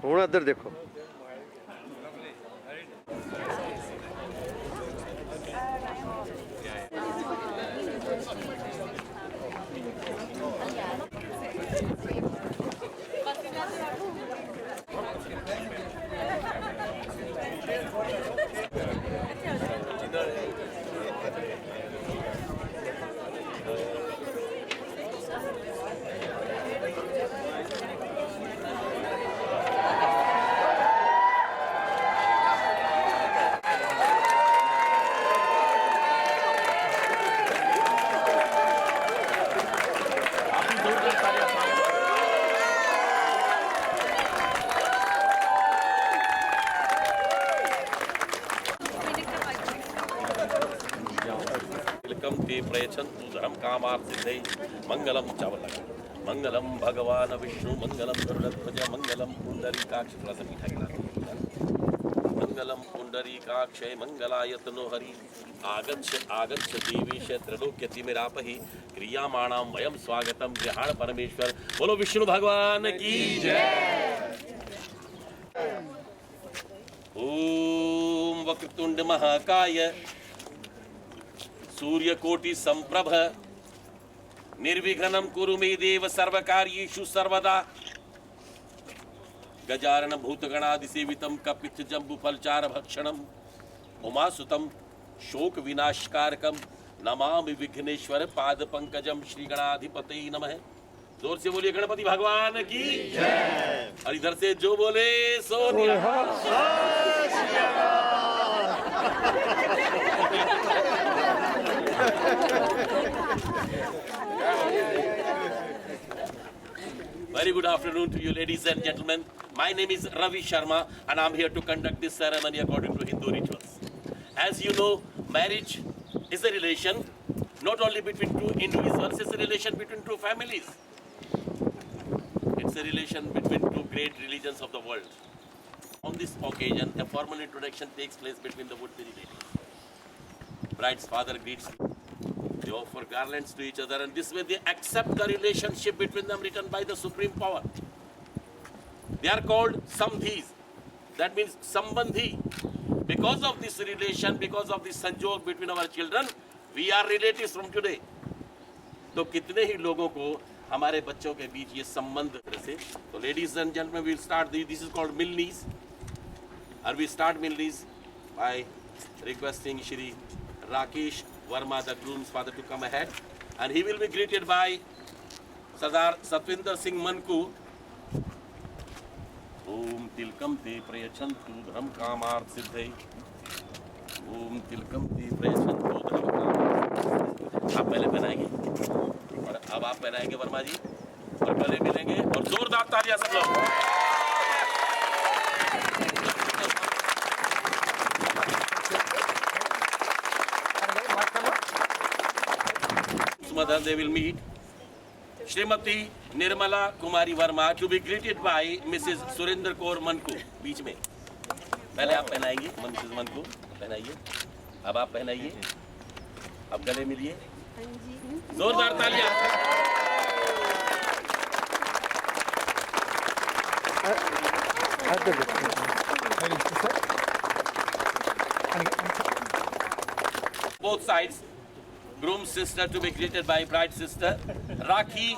ਹੁਣ ਇੱਧਰ ਦੇਖੋ। ते प्रयच्छन्तु धर्म कामार्थिते मंगलम चावल मंगलम भगवान विष्णु मंगलम गरुड़ध्वज मंगलम पुंडरीकाक्ष थोड़ा सा मीठा गिला मंगलम पुंडरीकाक्षय मंगलायतनो हरि आगच्छ आगच्छ देवीश त्रैलोक्यतिमिरापहि क्रियामाणां वयं स्वागतम गृहाण परमेश्वर। बोलो विष्णु भगवान की जय। ओम वक्रतुंड महाकाय सूर्यकोटि संप्रभ निर्विघ्नं कुरु मे देव सर्वकार्येषु सर्वदा। गजानन भूतगणादिसेवितं कपित्थ जम्बुफलचार भक्षणं उमासुतं शोक विनाशकारकं नमामि विघ्नेश्वर पाद पंकजम श्री गणाधिपते नमः। जोर से बोलिए गणपति भगवान की जय। और इधर से जो बोले सो Very good afternoon to you, ladies and gentlemen. My name is Ravi Sharma and I'm here to conduct this ceremony according to Hindu rituals. As you know, marriage is a relation not only between two individuals, it's a relation between two families. It's a relation between two great religions of the world. On this occasion, a formal introduction takes place between the would-be relatives. Bride's father greets them. They offer garlands to each other, and this way they accept the relationship between them written by the supreme power. They are called samdhis. That means sambandhi. Because of this relation, because of this sanjog between our children, we are relatives from today. तो कितने ही लोगों को हमारे बच्चों के बीच ये संबंध से। तो ladies and gentlemen, we'll start. This is called milnis, and we start milnis by requesting Shri Rakesh Verma, the groom's father, to come ahead, and he will be greeted by Sardar Satwinder Singh Manku. Om tilkam te prayachantu dharam kamarth siddhe. Om tilkam te prayachantu dharam kamarth siddhe. आप पहले पहनाएंगे और अब आप पहनाएंगे वर्मा जी, और गले मिलेंगे और जोरदार तालियां सब लोग। Mother, they will meet Shrimati Nirmala Kumari Verma to be greeted by Mrs. Surinder Kaur Manku. बीच में पहले आप पहनाइए, Mrs. Manku पहनाइए, अब आप पहनाइए, अब गले मिलिए, जोरदार तालियां। Both sides. Groom's sister to be greeted by bride's sister. Rakhi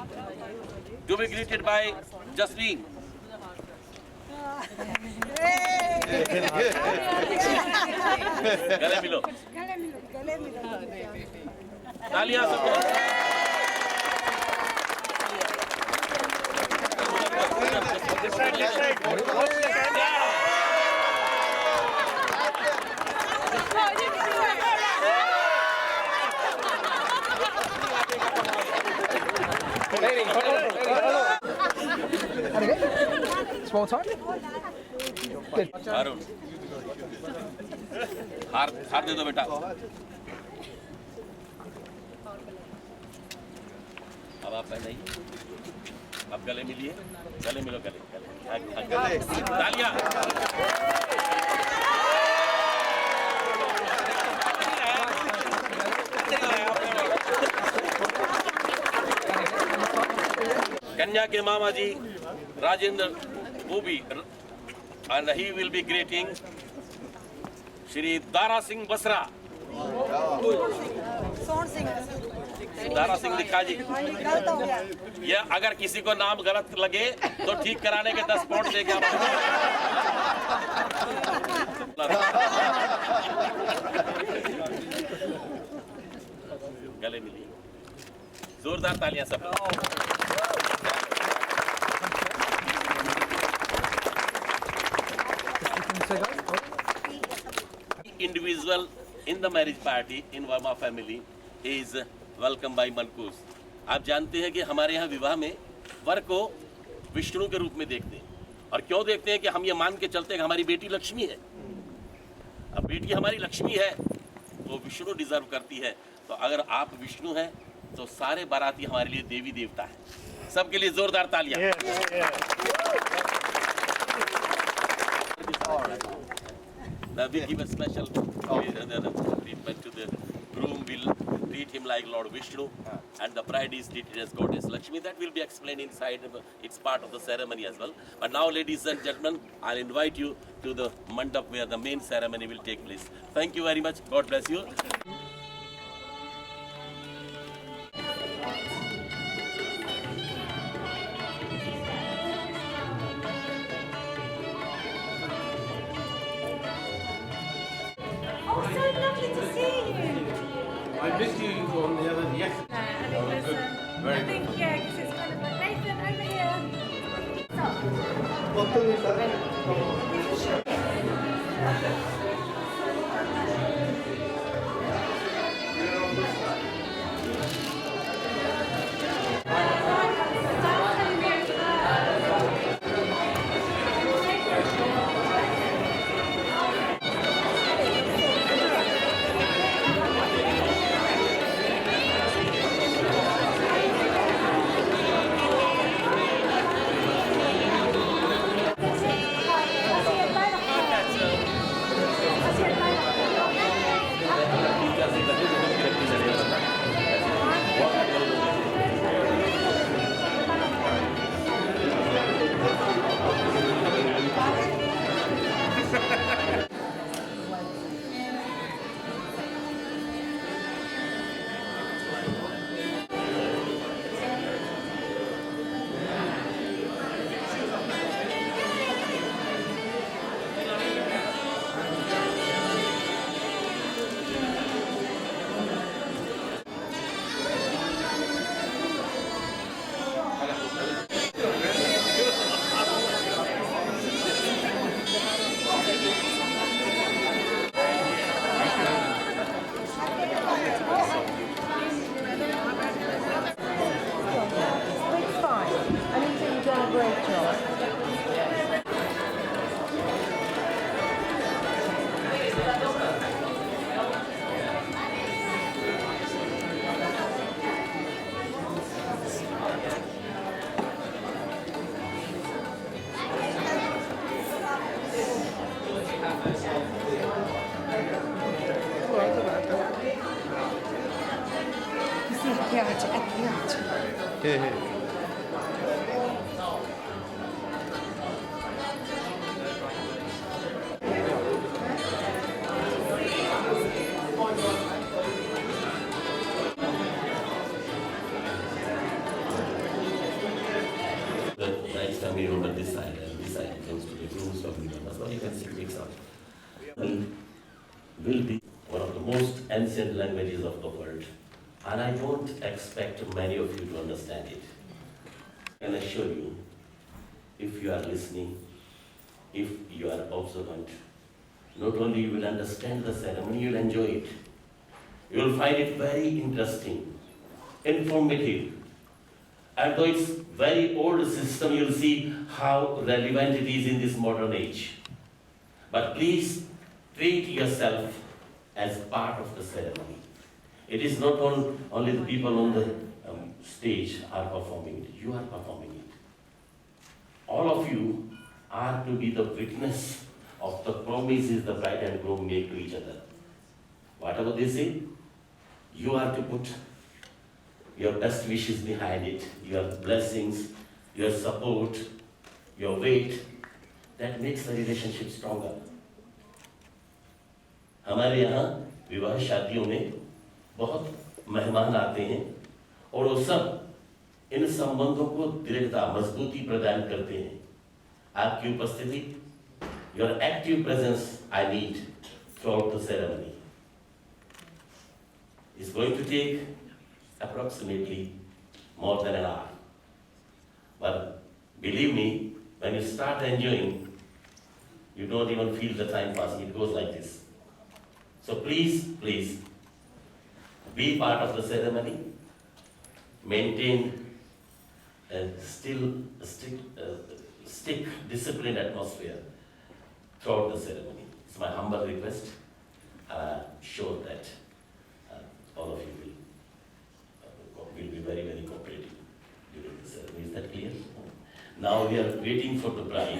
to be greeted by Jasleen. गले मिलो। तालियां सबको। Small time? Good. अरुण हार दे दो बेटा। अब आप पहनाइए, अब गले मिलिए, गले मिलो, गले गले तालियां। कन्या के मामा जी राजेंद्र, वो भी and he will be greeting Shri Dara Singh Basra. Sohan Singh Dara Singh दिखा जी। गलत हो गया ये अगर किसी को नाम गलत लगे तो ठीक कराने के 10 पॉइंट देके आप गले मिलिए। जोरदार तालियां सब। Individual in the marriage party in Verma family is welcomed by Mankus. आप जानते हैं कि हमारे यहाँ विवाह में वर को विष्णु के रूप में देखते हैं। और क्यों देखते हैं कि हम ये मान के चलते हैं कि हमारी बेटी लक्ष्मी है। अब बेटी हमारी लक्ष्मी है तो विष्णु डिजर्व करती है। तो अगर आप विष्णु हैं तो सारे बाराती हमारे लिए देवी देवता है। सबके लिए जोरदार तालियां। Now we give a special treatment to the groom. Will treat him like Lord Vishnu, and the bride is treated as Goddess Lakshmi. That will be explained inside. It's part of the ceremony as well. But now, ladies and gentlemen, I'll invite you to the mandap where the main ceremony will take place. Thank you very much. God bless you. Oh, so lovely to see you. I missed you on the other yes. And it was, I think, yeah, because it's kind of like, Nathan, over here. Stop. It's fine. I think you've done a great job. The bride's family over this side and this side comes to the groom's family members. Now you can see mix up. Will be one of the most ancient languages of the world, and I don't expect many of you to understand it. I can assure you, if you are listening, if you are observant, not only you will understand the ceremony, you will enjoy it. You will find it very interesting, informative. And though it's very old system, you'll see how relevant it is in this modern age. But please treat yourself as part of the ceremony. It is not only the people on the stage are performing it, you are performing it. All of you are to be the witness of the promises the bride and groom make to each other. Whatever they say, you are to put your best wishes behind it, your blessings, your support, your weight, that makes the relationship stronger. हमारे यहाँ विवाह शादियों में बहुत मेहमान आते हैं और वो सब इन संबंधों को दृढ़ता मजबूती प्रदान करते हैं। आपकी उपस्थिति, your active presence I need throughout the ceremony is going to take approximately more than an hour. But believe me, when you start enjoying, you don't even feel the time passing. It goes like this. So please, please, be part of the ceremony. Maintain a strict, disciplined atmosphere throughout the ceremony. It's my humble request. I'm sure that all of you will be very, very cooperative during the ceremony. Is that clear? Now we are waiting for the bride.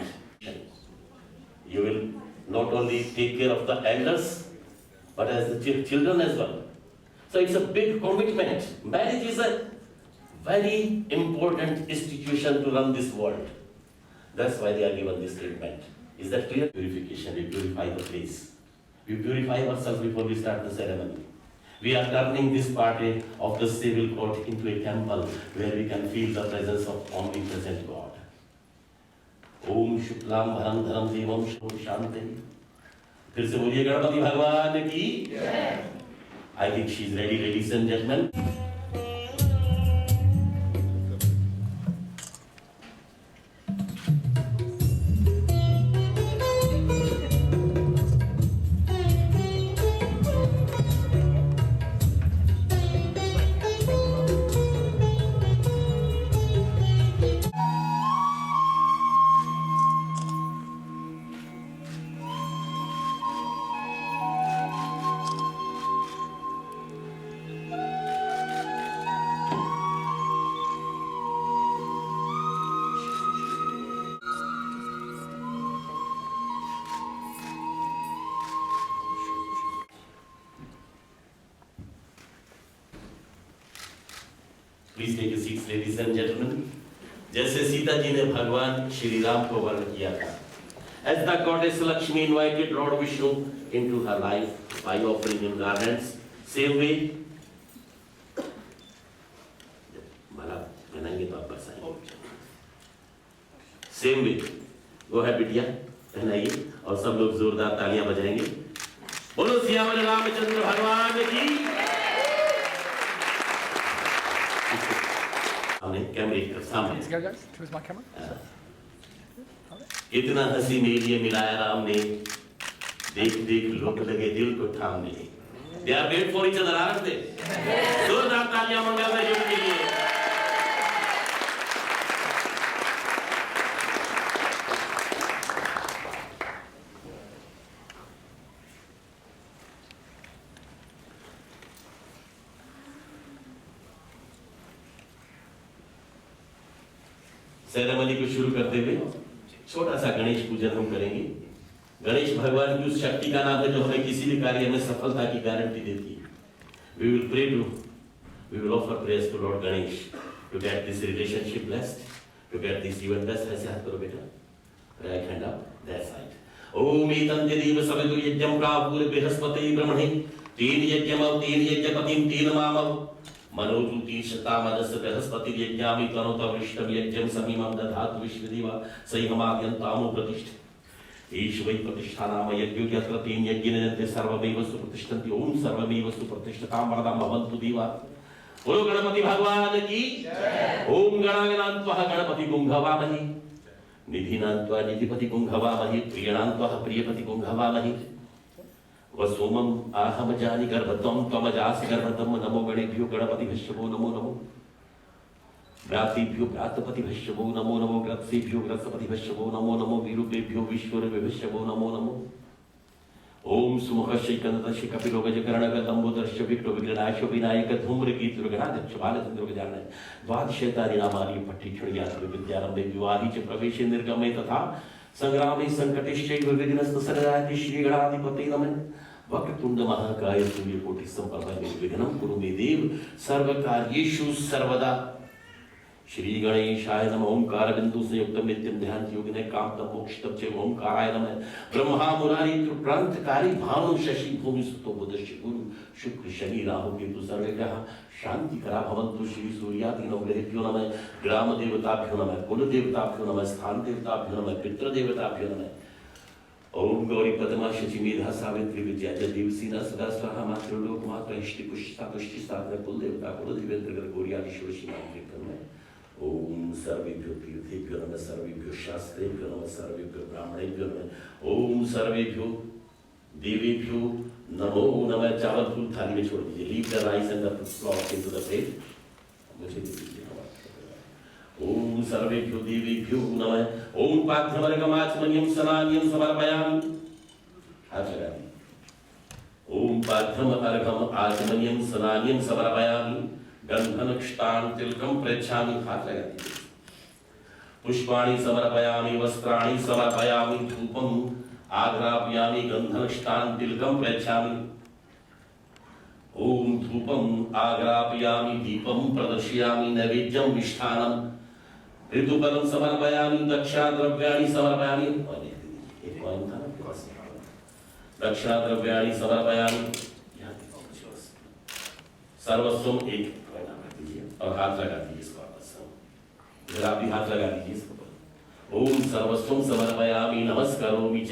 You will not only take care of the elders, but as the children as well. So it's a big commitment. Marriage is a very important institution to run this world. That's why they are given this treatment. Is that clear? Purification. We purify the place. We purify ourselves before we start the ceremony. We are turning this part of the civil court into a temple where we can feel the presence of omnipresent God. Om Shuklam Bharam Dharam Devam Shanti. फिर से बोलिए गणपति भगवान की। I think she is ready, ladies and gentlemen. Please take a seat, ladies and gentlemen. जैसे सीता जी ने भगवान श्री राम को वर्ण किया था, as the goddess Lakshmi invited Lord Vishnu into her life by offering him garlands, same way. माला पहनाएंगे तो आप बरसाएंगे. Same way. Go ahead बिटिया, पहनाइए और सब लोग जोरदार तालियां बजाएंगे. बोलो सियावर रामचंद्र भगवान की. कैमरे के सामने Let's go, guys. Towards my camera. इतना हंसी मेरे लिए मिलाया राम ने, देख देख लोग लगे दिल को थामने. They are made for each other, aren't they? जोरदार तालियां मंगल में जुड़ के लिए. सेरेमनी को शुरू करते हुए छोटा सा गणेश पूजन हम करेंगे. गणेश भगवान की उस शक्ति का नाम है जो हमें किसी भी कार्य में सफलता की गारंटी देती है. We will offer prayers to Lord Ganesh to get this relationship blessed, to get this event blessed. ऐसे हाथ करो बेटा. Right hand up, that side. ओम एतन्ते देव सवितुर यज्ञं प्रापूर बृहस्पति ब्रह्मणे तीन यज्ञमव तीन यज्ञपतिं तीन मामव मनोजूति शतामदस बृहस्पति यज्ञामि तनोत वृष्टम यज्ञं समीमं दधातु विश्वदेवा सैहमाद्यन्तामो प्रतिष्ठ ईश वै प्रतिष्ठानाम यज्ञो यत्र तीन यज्ञिनन्ते सर्वमेव सुप्रतिष्ठन्ति. ओम सर्वमेव सुप्रतिष्ठतां वरदां भवन्तु देवा. बोलो गणपति भगवान की जय. ओम गणागणान्त्वा गणपति गुंघवामहि निधिनान्त्वा निधिपति गुंघवामहि प्रियणान्त्वा प्रियपति गुंघवामहि वसोमं आहम जानि गर्भत्वं त्वमजासि गर्भतम. नमो गणेभ्यो गणपतिभ्यो नमो नमो. व्रातेभ्यो व्रातपतिभ्यो नमो नमो. ग्रत्सेभ्यो ग्रत्सपतिभ्यो नमो नमो. विरूपेभ्यो विश्वरूपेभ्यो नमो नमो. ओम सुमुखश्चैकन्दश्च कपिलोगजकर्णकदम्बोदर्श्च विक्टो विघ्ननाशो विनायक धूम्रकेतुर्गणाध्यक्ष बालचन्द्रगजानन द्वादशेतानि नामानि पठिष्यणि विद्यारम्भे विवाहे च प्रवेशे निर्गमे तथा संग्रामे संकटेश्चैव विघ्नस्तसरदायति श्रीगणाधिपते नमः. वक्रतुंड महाकाय सूर्यकोटि समप्रभ निर्विघ्नं कुरु मे देव सर्वकार्येषु सर्वदा. श्री गणेशाय नमः। ओंकार बिंदु संयुक्त नित्यम ध्यान योगी ने काम तम मोक्ष तब चे ओंकाराय नमः। ब्रह्मा मुरारी प्रांतकारी भानु शशि भूमि सुतो बुधश्य गुरु शुक्र शनि राहु केतु सर्वे ग्रह शांति करा भवन्तु। श्री सूर्यादि नवग्रहेभ्यो नमः। ग्राम देवताभ्यो नमः। कुल देवताभ्यो नमः। स्थान देवताभ्यो नमः। पितृ देवताभ्यो नमः। ओम गौरी पद्मा शचि मेधा सावित्री विद्या देवसी न सदा स्वाहा मातृ लोक मात्र इष्टि पुष्टा पुष्टि साधन कुल देवता कुल देवेंद्र गौरियादि शिवशी मातृ में। ओम सर्वेभ्यो तीर्थेभ्यो नमः। सर्वेभ्यो शास्त्रेभ्यो नमः। सर्वेभ्यो ब्राह्मणेभ्यो नमः। ओम सर्वेभ्यो देवेभ्यो नमो नमः। चावल फूल थाली में छोड़ दीजिए। Leave the rice and the flower into the plate. मुझे दीजिए। ओम सर्वेभ्यो देवेभ्यो नमः। ओम पार्थ्यमर्घमाचमनीयं सनान्यं समर्पयामि। हाथ लगा दीजिए। ओम पार्थ्यमर्घम आचमनीयं सनान्यं समर्पयामि। गंधनक्षतां तिलकं प्रेक्षामि। हाथ लगा दीजिए। पुष्पाणि समर्पयामि। वस्त्राणि समर्पयामि। धूपम् आघ्रापयामि। गंधनक्षतां तिलकं प्रेक्षामि। ओम धूपम् आघ्रापयामि। दीपं प्रदर्शयामि। नैवेद्यं मिष्ठान्नं ऋतुपरं समर्पयामि। दक्षाद्रव्याणि समर्पयामि। एक कॉइन था ना, दक्षाद्रव्याणि समर्पयामि। सर्वस्वम एक कॉइन रख दीजिए और हाथ लगा दीजिए इसको आपस में। जरा भी हाथ लगा दीजिए इसको। ओम सर्वस्वम समर्पयामि। नमस्कारोमि च।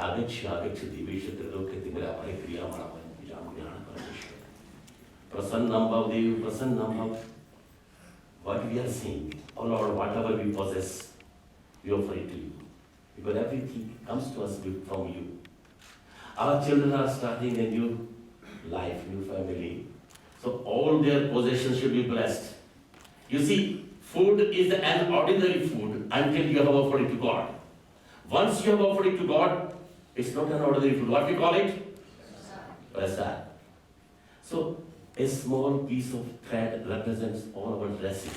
आगच्छ आगच्छ दिवेश त्रिलोके तिमरा परिक्रिया मणा ज्ञान परमेश्वर। प्रसन्नं भव देव प्रसन्नं भव। What we are saying, oh Lord, whatever we possess, we offer it to you. Because everything comes to us from you. Our children are starting a new life, new family. So all their possessions should be blessed. You see, food is an ordinary food until you have offered it to God. Once you have offered it to God, it's not an ordinary food. What we call it? Prasad. So, a small piece of thread represents all our dresses.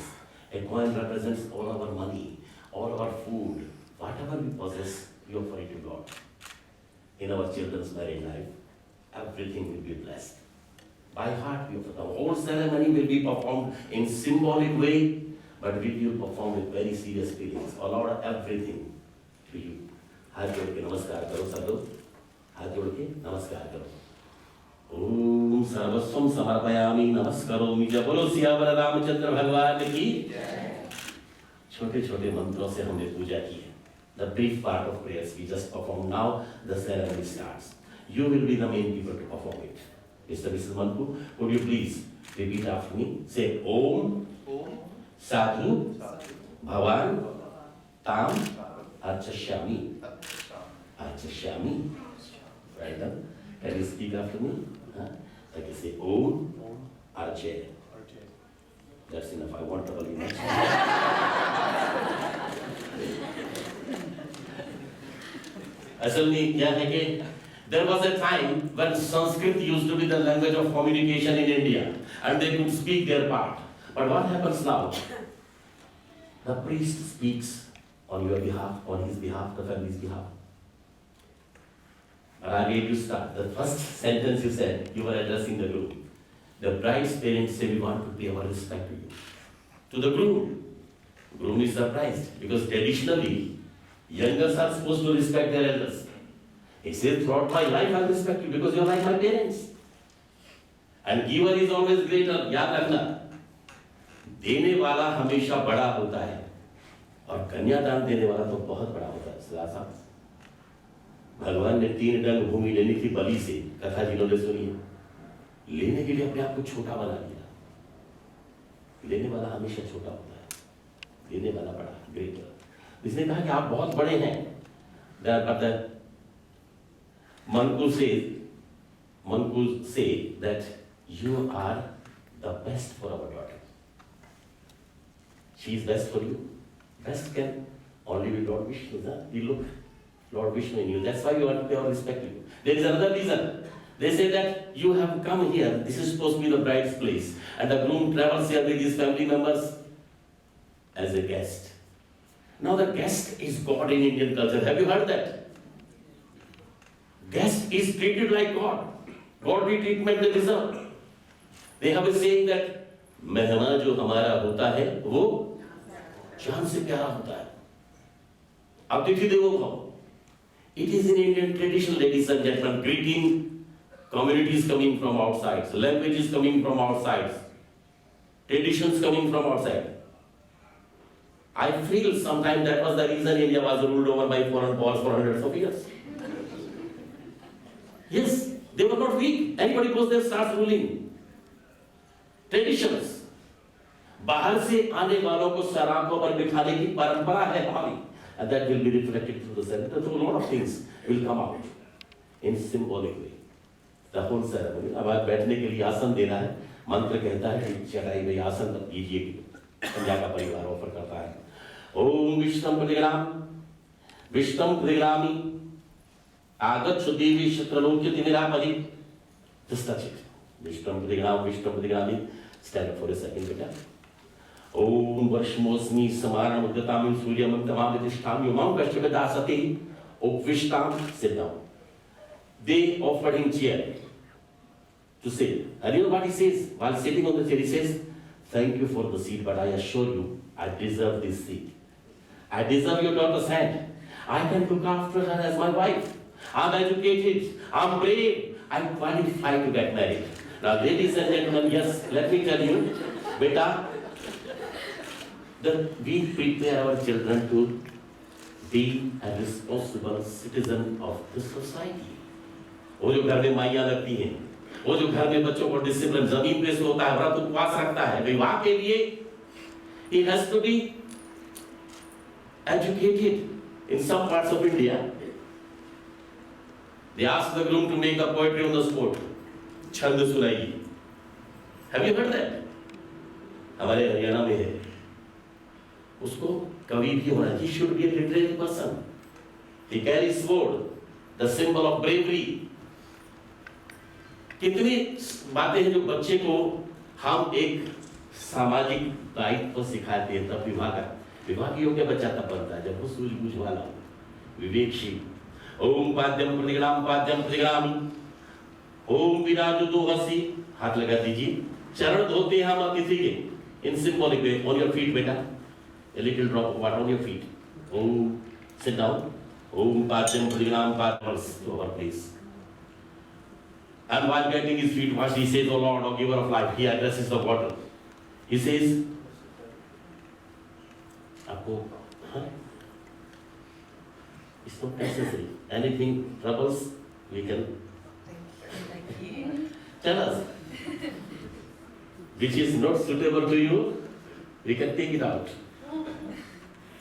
A coin represents all our money, all our food. Whatever we possess, we offer it to God. In our children's married life, everything will be blessed. By heart, we offer. The whole ceremony will be performed in symbolic way, but we will perform with very serious feelings. Allow everything to you. हाथ जोड़ के नमस्कार करो सब लोग। हाथ जोड़ के नमस्कार करो। ओम सर्वस्वम समर्पयामि। नमस्कारोमि च। बोलो सियावर रामचंद्र भगवान की। छोटे छोटे मंत्रों से हमने पूजा की है। The brief part of prayers we just perform now. The ceremony starts. You will be the main people to perform it. Mr. Mrs. Manpu, would you please repeat after me? Say Om Sadhu Bhavan Tam Archashyami. Archashyami. Right then. Can you speak after me? Like you say Om Arche. That's enough. I want to believe much. असल में क्या है कि there was a time when Sanskrit used to be the language of communication in India and they could speak their part. But what happens now? The priest speaks on your behalf, on his behalf, the family's behalf. And I made you start. The first sentence you said, you were addressing the groom. The bride's parents say, we want to pay our respect to you. To the groom. Groom is surprised because traditionally, youngers are supposed to respect their elders. He says, throughout my life I'll respect you because you're like my parents. And giver is always greater. याद रखना, देने वाला हमेशा बड़ा होता है और कन्यादान देने वाला तो बहुत बड़ा होता है। सदा साहब, भगवान ने 3 डंग भूमि लेनी थी बलि से, कथा जिन्होंने सुनी है, लेने के लिए अपने आप को छोटा बना लिया। लेने वाला हमेशा छोटा होता है, देने वाला बड़ा, ग्रेटर। इसने कहा कि आप बहुत बड़े हैं। Manku say that you are the best for our daughter. She is best for you. Best can only be Lord Vishnu. We look Lord Vishnu in you. That's why we want to pay our respect to you. There is another reason. They say that you have come here. This is supposed to be the bride's place. And the groom travels here with his family members as a guest. Now the guest is God in Indian culture. Have you heard that? Guest is treated like God. Godly treatment they deserve. They have a saying that मेहमान जो हमारा होता है वो जान से प्यारा होता है। अतिथि देवो भव। It is in Indian tradition, ladies and gentlemen, greeting communities coming from outside, languages coming from outside, traditions coming from outside. I feel sometimes that was the reason India was ruled over by foreign powers for hundreds of years. Yes, they were not weak. Anybody goes there starts ruling. Traditions. बाहर से आने वालों को सराखों पर बिठाने की परंपरा है हमारी, and that will be reflected through the ceremony. So a lot of things will come out in symbolic way. The whole ceremony. अब आप बैठने के लिए आसन देना है, मंत्र कहता है कि चढ़ाई में आसन दीजिए, कन्या का परिवार ऑफर करता है। ओम विष्णु प्रतिग्राम, विष्णु प्रतिग्रामी, आगच्छ देवी शत्रलोक्यति निरापदि। Just touch it. Vishnu प्रतिग्रामी. Stand up for a second, बेटा। ओम वर्षमोस्मि समारण मुद्गतामिं सूर्यमं तमामितिष्ठामि उमां कष्टगदासति उपविष्टां। Sit down. They offered him chair to sit. And you know what he says? While sitting on the chair, he says, "Thank you for the seat, but I assure you, I deserve this seat. I deserve your daughter's hand. I can look after her as my wife. I'm educated. I'm brave. I'm qualified to get married." Now, ladies and gentlemen, yes, let me tell you, beta, that we prepare our children to be a responsible citizen of the society. वो जो घर में माइयां लगती हैं, वो जो घर में बच्चों को डिसिप्लिन जमीन पे से होता है, व्रत उपवास रखता है, विवाह के लिए he has to be educated. In some parts of India, they ask the groom to make a poetry on the spot. छंद सुनाइए। Have you heard that? हमारे हरियाणा में है। उसको कवि भी होना, he should be a literary person. He carries sword, the symbol of bravery. कितनी बातें हैं जो बच्चे को हम एक सामाजिक दायित्व सिखाते हैं। तब विवाह योग्य बच्चा तब बनता है जब वो सूझबूझ वाला हो, विवेकशील। ओम पाद्यम प्रतिग्रामी, ओम विराजतु हसी। हाथ लगा दीजिए। चरण धोते हैं हम अतिथि के in symbolic way. On your feet बेटा, a little drop of water on your feet. Om, sit down. Om Pachyam Pradinam Patmals to our place. And while getting his feet washed, he says, "O Lord, O giver of life," he addresses the water. He says, "Apo, it's not necessary. Anything troubles, we can tell us. Which is not suitable to you, we can take it out."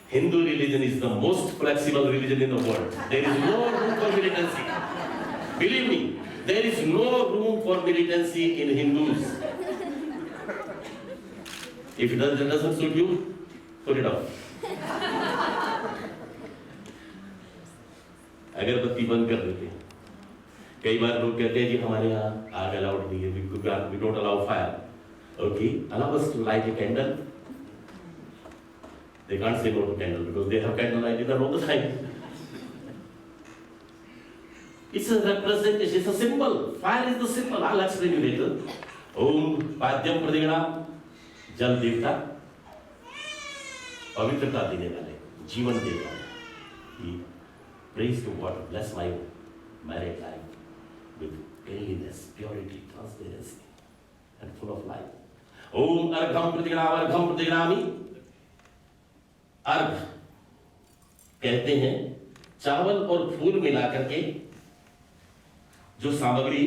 Hindu religion is the most flexible religion in the world. There is no room for militancy. Believe me, there is no room for militancy in Hindus. If it doesn't suit you, put it off. अगरबत्ती बंद कर देते हैं। कई बार लोग कहते हैं कि हमारे यहाँ आग अलाउड नहीं है, we don't allow fire. Okay, allow us to light a candle. They can't say no to candle because they have candlelight dinner all the time. It's a representation, it's a symbol. Fire is the symbol. I'll explain you later. Om Padyam Pradigam, जल देवता, पवित्रता देने वाले, जीवन देने वाले. He prays to water, bless my married life with cleanliness, purity, transparency, and full of life. Om Argham Pradigami. अर्घ कहते हैं चावल और फूल मिलाकर के जो सामग्री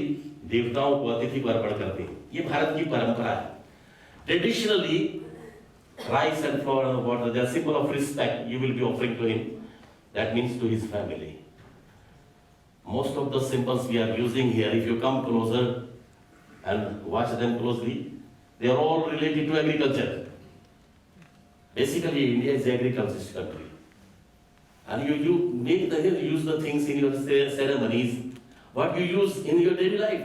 देवताओं को अतिथि को अर्पण करते हैं। ये भारत की परंपरा है। Traditionally rice and flower and water, the symbol of respect you will be offering to him, that means to his family. Most of the symbols we are using here, if you come closer and watch them closely, they are all related to agriculture. Basically, India is an agricultural country, and you use the things in your ceremonies, what you use in your daily life.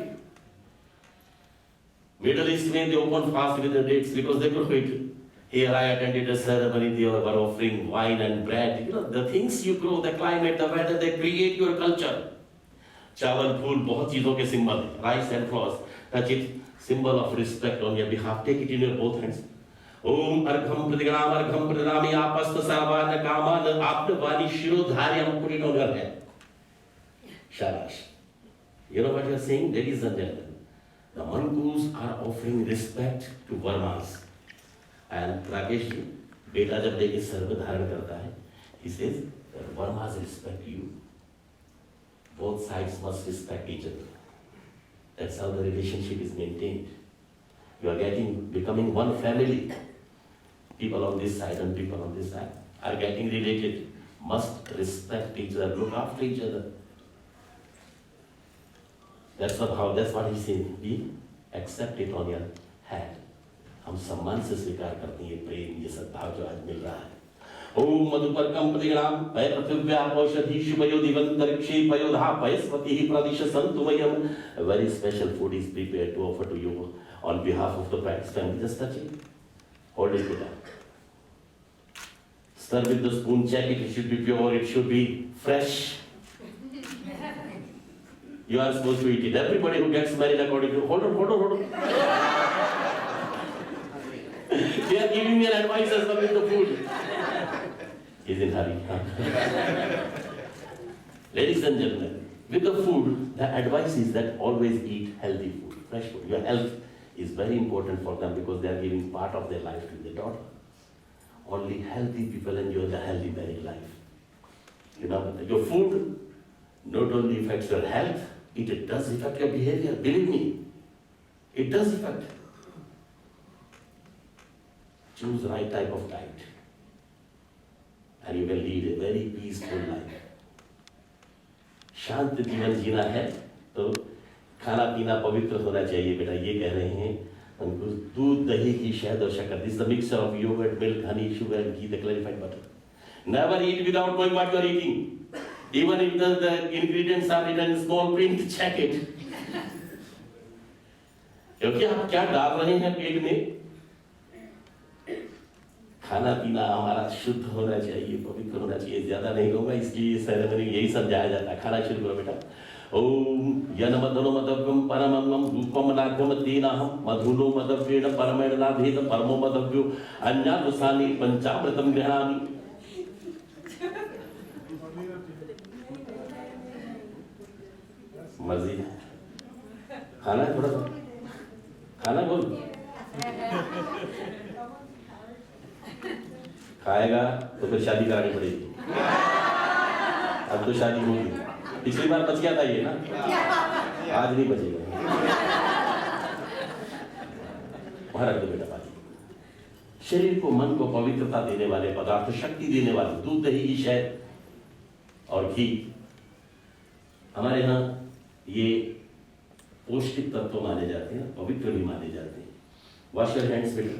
Middle East में they open fast with the dates because they grow it. Here I attended a ceremony, they were offering wine and bread. You know, the things you grow, the climate, the weather, they create your culture. चावल फूल बहुत चीजों के symbol है, rice and flowers. Touch it, symbol of respect on your behalf. Take it in your both hands. Om Argham Pradinami Apasta Sarvana Kaman Aptavani Shirodharyam. Put it on your head. Shabash. You know what you are saying, ladies and gentlemen? The Mankus are offering respect to Varmas. And Rakesh ji, beta jab dekhe sarva dharan karta hai, he says, Varmas respect you. Both sides must respect each other. That's how the relationship is maintained. You are becoming one family. People on this side and people on this side are getting related. Must respect each other, look after each other. That's what he's saying. We accept it on your hand. हम सम्मान से स्वीकार करते हैं ये प्रेम, ये सद्भाव जो आज मिल रहा है. ओम मधुपर्कम प्रतिगणाम पय पृथिव्या औषधि शुभयो दिवंतरिक्षे पयोधा पयस्वति प्रदिश संतुमयम. A very special food is prepared to offer to you on behalf of the Pax family. Just touch it. Hold it up. Stir with the spoon, check it. It should be pure. It should be fresh. You are supposed to eat it. Everybody who gets married according to hold on. They are giving me an advice as well with the food. He's in hurry. Ladies and gentlemen, with the food, the advice is that always eat healthy food, fresh food. Your health is very important for them because they are giving part of their life to their daughter. Only healthy people enjoy the healthy married life. You know, your food not only affects your health, it does affect your behavior. Believe me, it does affect. Choose right type of diet, and you can lead a very peaceful life. शांत जीवन जीना है तो खाना पीना पवित्र होना चाहिए बेटा. ये कह रहे हैं उनको दूध, दही, घी, शहद और शक्कर. This is the mixture of yogurt, milk, honey, sugar, and ghee, the clarified butter. Never eat without knowing what you are eating. Even if the ingredients are written in small print, check it. क्योंकि आप क्या डाल रहे हैं पेट में. खाना पीना हमारा शुद्ध होना चाहिए, पवित्र होना चाहिए. ज्यादा नहीं कहूँगा, इसलिए सेरेमनी यही समझाया जाता है. खाना शुरू करो बेटा. ओम यनमदनो मदव्यम परमंगम रूपम नागम तेनाहम मधुनो मदव्येन परमेण नाधेत परमो मदव्यो अन्यानुसानि पंचामृतम गृह्णामि. मर्जी खाना थोड़ा खाना बोल खाएगा तो फिर शादी करानी पड़ेगी. अब तो शादी होगी. पिछली बार बच गया था ये ना, आज नहीं बचेगा. वहां रख दो बेटा पानी. शरीर को, मन को पवित्रता देने वाले पदार्थ, शक्ति देने वाले दूध, दही, शहद और घी. हमारे यहाँ ये पौष्टिक तत्व माने जाते हैं, पवित्र भी माने जाते हैं. वॉश योर हैंड्स बेटा.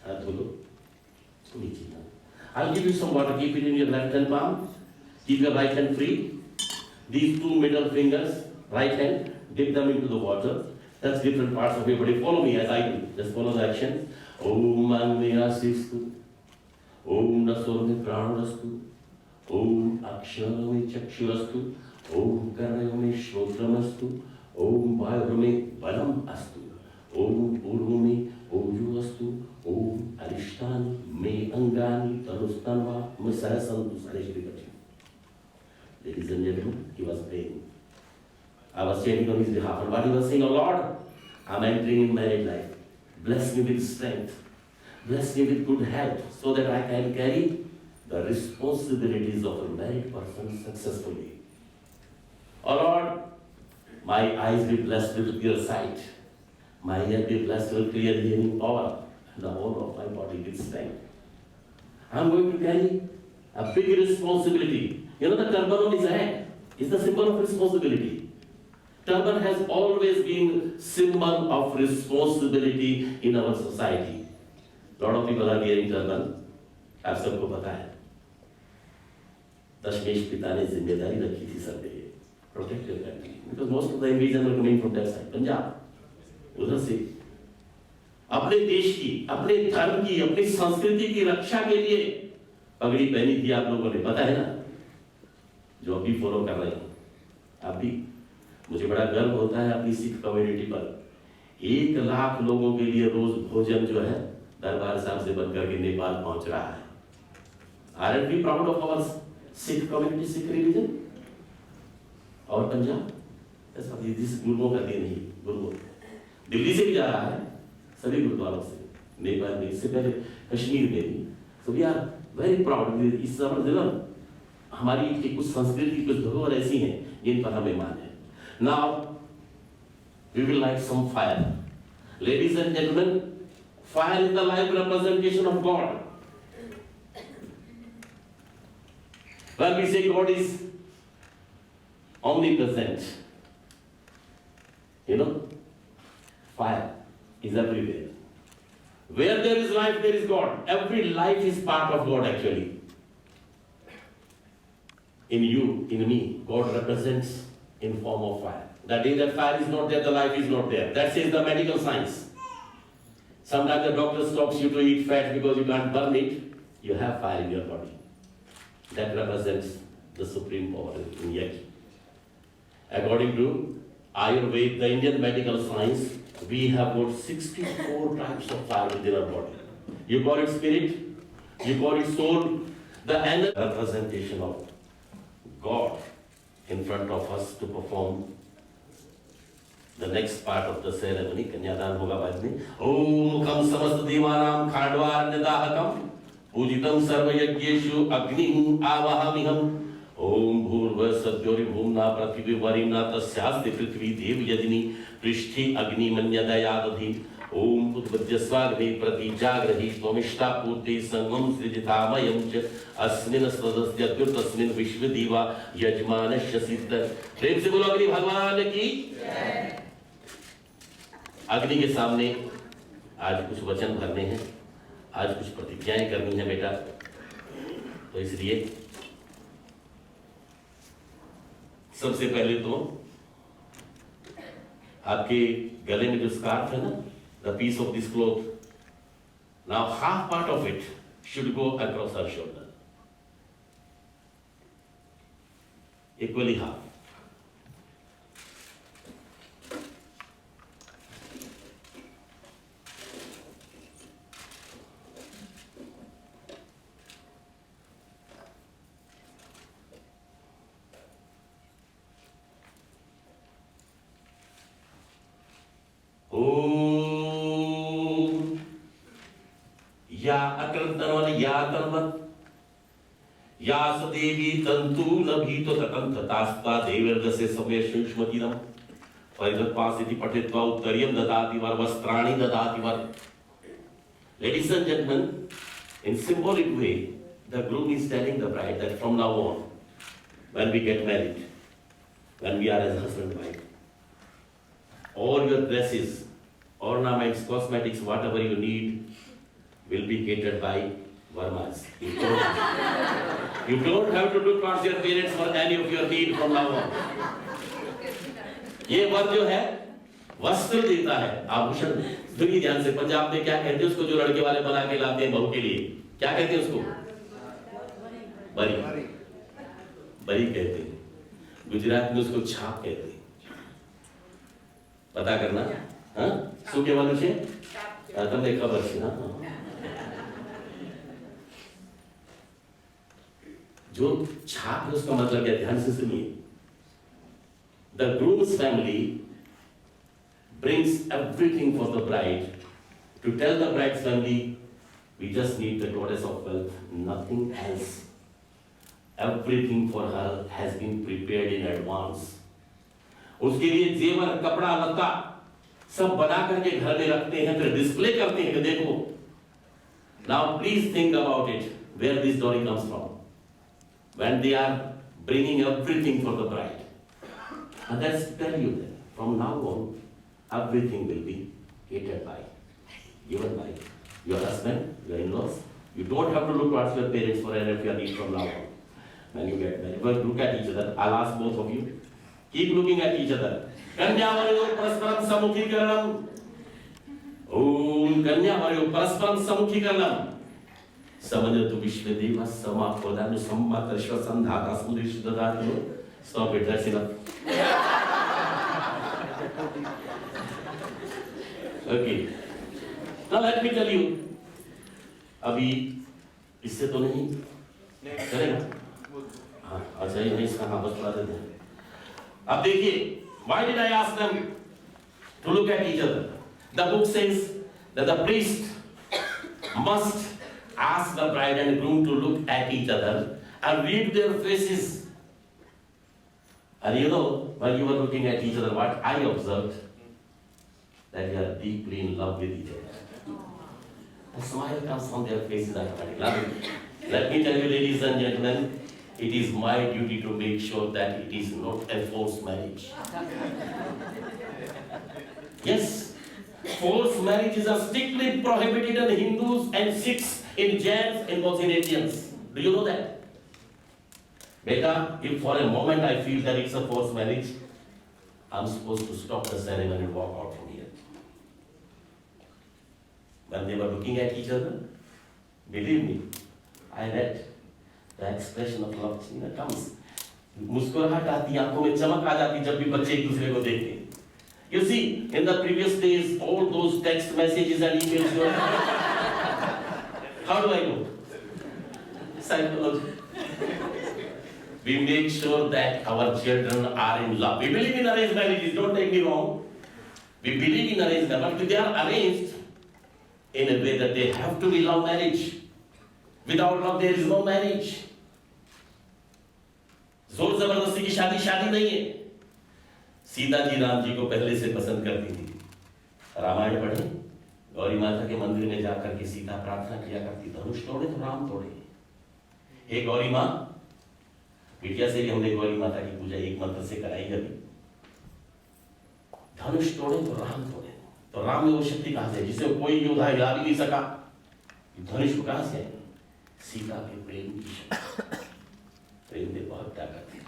हाथ धो लो. I'll give you some water. Keep it in your left hand palm. Keep your right hand free. These two middle fingers, right hand, dip them into the water. That's different parts of your body. Follow me as I do. Just follow the action. Om Anmeyasistu. Om Nasorme Pranarastu. Om Aksharame Chakshurastu. Om Karayame Shrotramastu. Om Vayurame Balam Astu. Om Urvame Ojuastu. Om Arishtani Me Angani Tanustanva Musayasantu Sareshri. Ladies and gentlemen, he was praying. I was chanting on his behalf. And what he was saying, oh Lord, I'm entering in married life. Bless me with strength. Bless me with good health so that I can carry the responsibilities of a married person successfully. Oh Lord, my eyes be blessed with clear sight. My ear be blessed with clear hearing power. The whole of my body with strength. I'm going to carry a big responsibility. You know, the turban on his head is the symbol of responsibility. Turban has always been symbol of responsibility in our society. Lot of people are wearing turban. आप सबको पता है. दशमेश पिता ने जिम्मेदारी रखी थी सब पे. Protect your country. Because most of the invasions were coming from that side. Punjab. उधर से अपने देश की, अपने धर्म की, अपनी संस्कृति की रक्षा के लिए पगड़ी पहनी थी आप लोगों ने, पता है ना, जो अभी फॉलो कर रहे हैं. आप भी मुझे बड़ा गर्व होता है अपनी सिख कम्युनिटी पर। 1 लाख लोगों के लिए रोज भोजन जो है दरबार साहब से बनकर के नेपाल पहुंच रहा है। Aren't we proud of our Sikh community, Sikh religion? और पंजाब ऐसा जिस गुरुओं का दिन ही गुरुओं दिल्ली से भी जा रहा है, सभी गुरुद्वारों से, नेपाल में, इससे पहले कश्मीर में भी। So we are very proud। इस समय हमारी कुछ संस्कृति, कुछ धरोहर ऐसी हैं जिन पर हमें मान है। Now we will light some fire. Ladies and gentlemen, fire is the live representation of God. When we say God is omnipresent, you know, fire is everywhere. Where there is life, there is God. Every life is part of God actually. In you, in me, God represents in form of fire. The day that fire is not there, the life is not there. That says the medical science. Sometimes the doctor stops you to eat fat because you can't burn it. You have fire in your body. That represents the supreme power in Yaki. According to Ayurveda, the Indian medical science, we have got 64 types of fire within our body. You call it spirit, you call it soul, the energy representation of God in front of us to perform the next part of the ceremony. कन्यादान होगा बाद में। ओम खम समस्त देवानां खांडवार्णदाहकम पूजितम सर्वयज्ञेषु अग्निं आवाहमिहम्। ओम भूर्भुवस्सद्योर्भुवना पृथिवी वरिणा तस्यास्ति पृथ्वी देवयजनी पृष्ठे अग्निमन्यदयादधि। ओम उद्वज्जस्वाग्नि प्रति जाग्रहि त्वमिष्टा पूर्ति संगम सृजितामयं च अस्मिन् सदस्यद्युतस्मिन् विश्वदेवा यजमानस्य सिद्ध। प्रेम से बोलो अग्नि भगवान की जय। अग्नि के सामने आज कुछ वचन भरने हैं, आज कुछ प्रतिज्ञाएं करनी है बेटा। तो इसलिए सबसे पहले तो आपके गले में जो स्कार्फ है ना, the piece of this cloth, now half part of it should go across our shoulder, equally half. या अकृतनवन या तन्वत या सदेवी तंतु नभीतो तकंततास्ता देवर्गसे समय सूक्ष्मतिरम परिदत्पासिति पठित्वा उत्तरियम ददाति वर वस्त्राणि ददाति वर। Ladies and gentlemen, in symbolic way, the groom is telling the bride that from now on, when we get married, when we are as husband and wife, all your dresses, ornaments, cosmetics, whatever you need, will be catered by Varmas. You don't have to look towards your parents for any of your need from now on. ये वर जो है वस्त्र देता है, आभूषण। सुनिए ध्यान से, पंजाब में क्या कहते हैं उसको जो लड़के वाले बना के लाते हैं बहू के लिए, क्या कहते हैं उसको? बरी। बरी कहते हैं। गुजरात में उसको छाप कहते हैं। पता करना, हाँ? सूखे वालों से तुमने खबर से, हाँ? जो छाप है उसका मतलब क्या? ध्यान से सुनिए। The groom's family brings everything for the bride to tell the bride's family, we just need the goddess of wealth, nothing else. Everything for her has been prepared in advance. उसके लिए जेवर, कपड़ा, लत्ता सब बना करके घर में रखते हैं, फिर डिस्प्ले करते हैं कि देखो। Now please think about it, where this dowry comes from. When they are bringing everything for the bride. And let's tell you that from now on, everything will be catered by, given by your husband, your in-laws. You don't have to look towards your parents for any of your needs from now on. When you get married, but look at each other. I'll ask both of you. Keep looking at each other. Kanyavareyo parasparam samukhikaranam. Om Kanyavareyo parasparam samukhikaranam. Samanjatu Vishwadeva Samakodanu Sammakarshva Sandhata Sudishudadatu. Stop it, that's enough. Okay. Now let me tell you. अभी इससे तो नहीं करेगा? हाँ, अच्छा ये नहीं इसका हाँ बस बता देते हैं। अब देखिए, why did I ask them to look at each other? The book says that the priest must ask the bride and groom to look at each other and read their faces. And you know, while you were looking at each other, what I observed, that you are deeply in love with each other. A smile comes from their faces automatically. Let me tell you, ladies and gentlemen, it is my duty to make sure that it is not a forced marriage. Yes, forced marriages are strictly prohibited in Hindus and Sikhs, in Jains, in Bosnians. Do you know that? Beta, if for a moment I feel that it's a forced marriage, I'm supposed to stop the ceremony and walk out from here. When they were looking at each other, believe me, I read the expression of love comes. मुस्कुराहट आती, आंखों में चमक आ जाती जब भी बच्चे एक दूसरे को देखते हैं. You see, in the previous days, all those text messages and emails were. How do I know? Psychology. We make sure that our children are in love. We believe in arranged marriages, don't take me wrong. We believe in arranged marriages, but they are arranged in a way that they have to be love marriage. Without love, there is no marriage. जोर जबरदस्ती की शादी शादी नहीं है. सीता जी राम जी को पहले से पसंद करती थी. रामायण पढ़े, गौरी माता के मंदिर में जाकर के सीता प्रार्थना किया करती, धनुष तोड़े तो राम तोड़े. हे गौरी माँ, बिटिया से भी हमने गौरी माता की पूजा एक मंत्र से कराई अभी. धनुष तोड़े तो राम तोड़े. तो राम में वो शक्ति कहां से, जिसे कोई योद्धा हिला भी नहीं सका. धनुष को कहां से? सीता के प्रेम की शक्ति. प्रेम में बहुत ताकत है,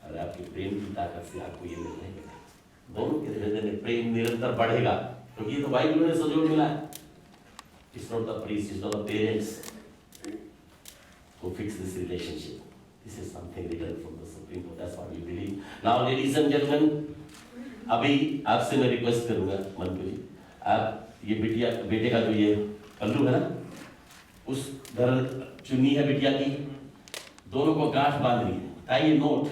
और आपके प्रेम की ताकत से आपको ये मिलने के दोनों के हृदय में प्रेम निरंतर बढ़ेगा, क्योंकि तो बाइबल में संजोग मिला है. It's not the priest, it's not the parents who fix this relationship. This is something written from the Supreme Court. That's what we believe. Now, ladies and gentlemen, अभी आपसे मैं रिक्वेस्ट करूंगा मंटू जी, आप ये बिटिया बेटे का जो ये पल्लू है ना, उस घर चुन्नी है बिटिया की, दोनों को गांठ बांधनी है. Tie a knot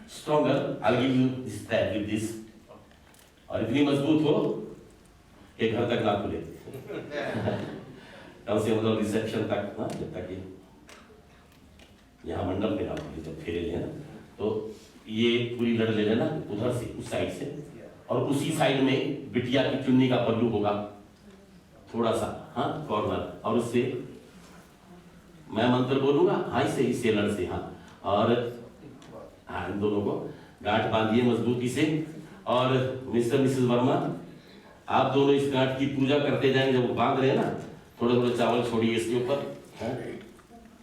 stronger. I'll give you this thread with this. और इतनी मजबूत हो कि घर तक ना खुले. कम से मतलब रिसेप्शन तक ना, जब तक यहाँ मंडप में ना खुले, जब फेरे ले ना, तो ये पूरी लड़ ले लेना उधर से, उस साइड से, और उसी साइड में बिटिया की चुन्नी का पल्लू होगा थोड़ा सा, हाँ कॉर्नर, और उससे मैं मंत्र बोलूंगा, हाँ इससे लड़ से, हाँ, और हाँ इन दोनों को गांठ बांधिए मजबूती से. और मिस्टर मिसेस वर्मा, आप दोनों इस गांठ की पूजा करते जाएंगे. जब वो बांध रहे हैं ना, थोड़े थोड़े चावल छोड़िए इसके ऊपर.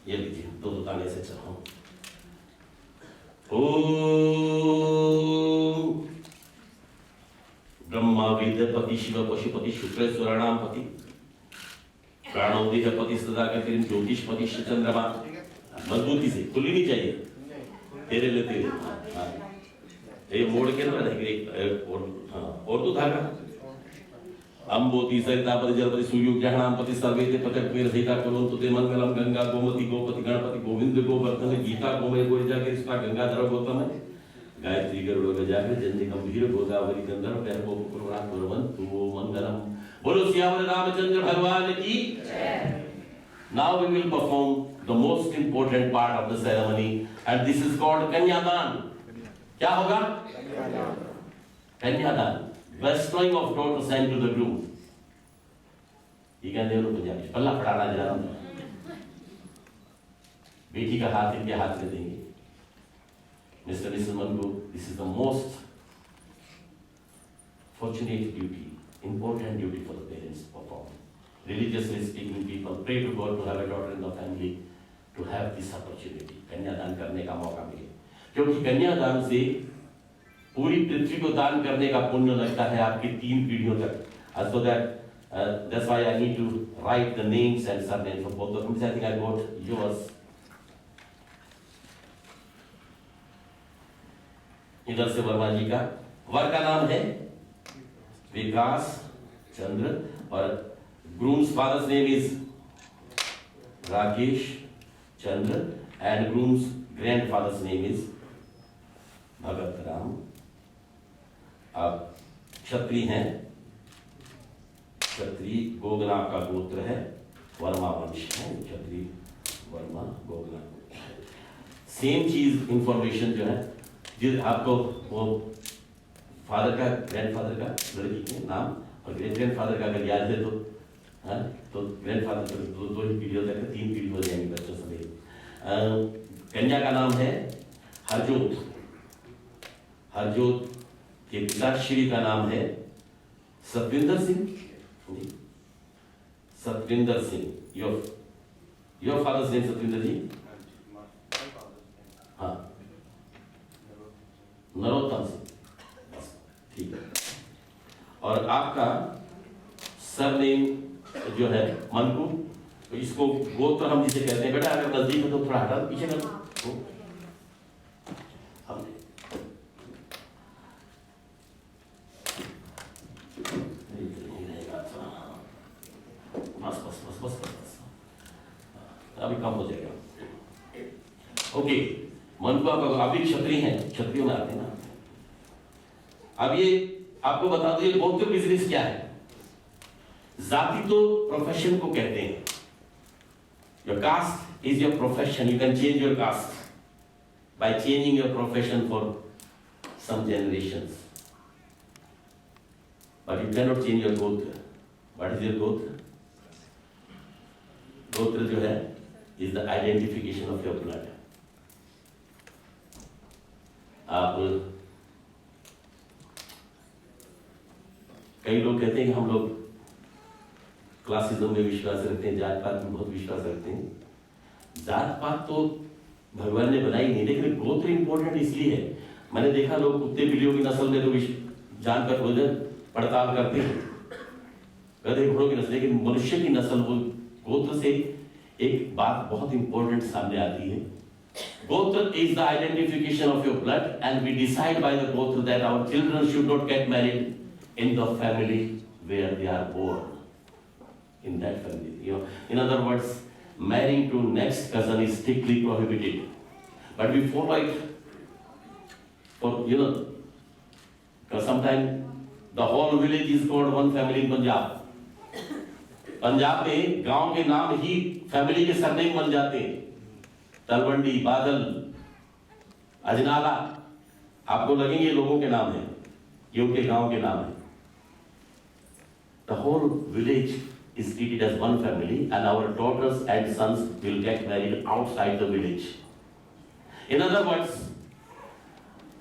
ये लीजिए, दो दाने से चढ़ाओ. ओम ब्रह्मा विद्यापति शिव पशुपति शुक्रेश्वराणाम पति प्राणोदिपति सदा गति ज्योतिषपति चंद्रमा. मजबूती से, खुली नहीं चाहिए, तेरे लेते ये मोड़ के ना और तो धागा. अम्बोति सरितापति जलपति सूर्य ग्रहणापति सर्वेते पचक पेर सीता करोन्तु ते मंगलम. गंगा गोमती गोपति गणपति गोविंद गोवर्धन गीता गोमय गोरिजा कृष्णा गंगाधर गौतम गायत्री गरुड़ गजानन जन्य गंभीर गोदावरी गंधर्व पैर को पुरवरा कुर्वन्तु मंगलम. बोलो सियावर रामचंद्र भगवान की जय. Now we will perform the most important part of the ceremony, and this is called Kanyadan. क्या होगा? Kanyadan. Bestowing of daughter's hand to the groom. ये कहते हैं पंजाबी पल्ला फड़ाना जरा. बेटी का हाथ इनके हाथ में देंगे. Mr. Mrs. Mangu, this is the most fortunate duty, important duty for the parents to perform. Religiously speaking, people pray to God to have a daughter in the family, to have this opportunity. कन्यादान करने का मौका मिले, क्योंकि कन्यादान से पूरी पृथ्वी को दान करने का पुण्य लगता है आपकी 3 पीढ़ियों तक. So that's why I need to write the names and surnames for both the families. I think I got yours. इधर से वर्मा जी का वर का नाम है विकास चंद्र और groom's father's name is Rakesh Chandra and groom's grandfather's name is Bhagat Ram. आप क्षत्रिय हैं, क्षत्रिय गोगना का गोत्र है, वर्मा वंश है, क्षत्रिय वर्मा गोगना। सेम चीज इंफॉर्मेशन जो है जिस आपको वो फादर का ग्रैंडफादर का लड़की के नाम और ग्रेट ग्रैंडफादर का अगर याद है तो ग्रैंडफादर को दो ही पीढ़ी हो जाएगा, 3 पीढ़ी हो जाएंगी बच्चों समेत। कन्या का नाम है हरजोत। हरजोत के पिताश्री का नाम है Satvinder Singh. Satvinder Singh, your father's name Satvinder ji? हाँ, नरोत्तम सिंह, ठीक है। और आपका सरनेम जो है मनकू, तो इसको गोत्र हम जिसे कहते हैं। बेटा अगर नजदीक हो तो थोड़ा हटा पीछे कर हमने बस बस बस बस बस अभी कम हो जाएगा। ओके, मनकू आप भी क्षत्रिय हैं, क्षत्रियों में आते हैं ना। अब ये आपको बता दो ये गोत्र बिजनेस क्या है। जाति तो प्रोफेशन को कहते हैं। Your caste is your profession. You can change your caste by changing your profession for some generations, but you can not change your gotra. What is your gotra? Gotra जो है is the identification of your blood. आप कई लोग कहते हैं कि हम लोग क्लासिज्म में विश्वास रखते हैं, जात पात में बहुत विश्वास रखते हैं। जात पात तो भगवान ने बनाई नहीं, लेकिन गोत्र इंपॉर्टेंट इसलिए है। मैंने देखा लोग कुत्ते बिल्लियों की नस्ल में तो जानकर भोजन पड़ताल करते हैं, गधे घोड़ों की नस्ल, लेकिन मनुष्य की नस्ल वो गोत्र से एक बात बहुत इंपॉर्टेंट सामने आती है। गोत्र is the identification of your blood, and we decide by the gotra that our children should not get married in the family where they are born. In that family, you know, in other words, marrying to next cousin is strictly prohibited. But we follow it for, you know, because sometimes the whole village is called one family in Punjab. Punjab में गांव के नाम ही family के surname बन जाते हैं। तलवंडी, बादल, अजनाला, आपको लगेंगे लोगों के नाम हैं, ये उनके गांव के नाम हैं। The whole village is treated as one family, and our daughters and sons will get married outside the village. In other words,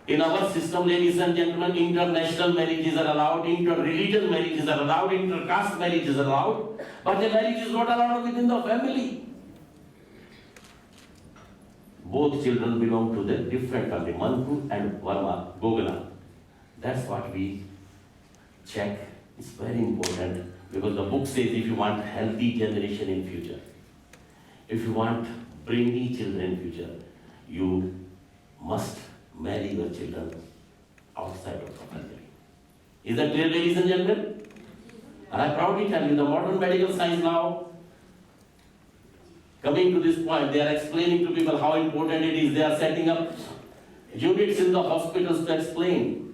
in our system, ladies and gentlemen, international marriages are allowed, inter-religion marriages are allowed, inter-caste marriages are allowed, but the marriage is not allowed within the family. Both children belong to the different family, Manku and Varma, Gogana. That's what we check. It's very important, because the book says if you want healthy generation in future, if you want brainy children in future, you must marry your children outside of the family. Is that clear, ladies and gentlemen? And I proudly tell you, the modern medical science now, coming to this point, they are explaining to people how important it is. They are setting up units in the hospitals to explain.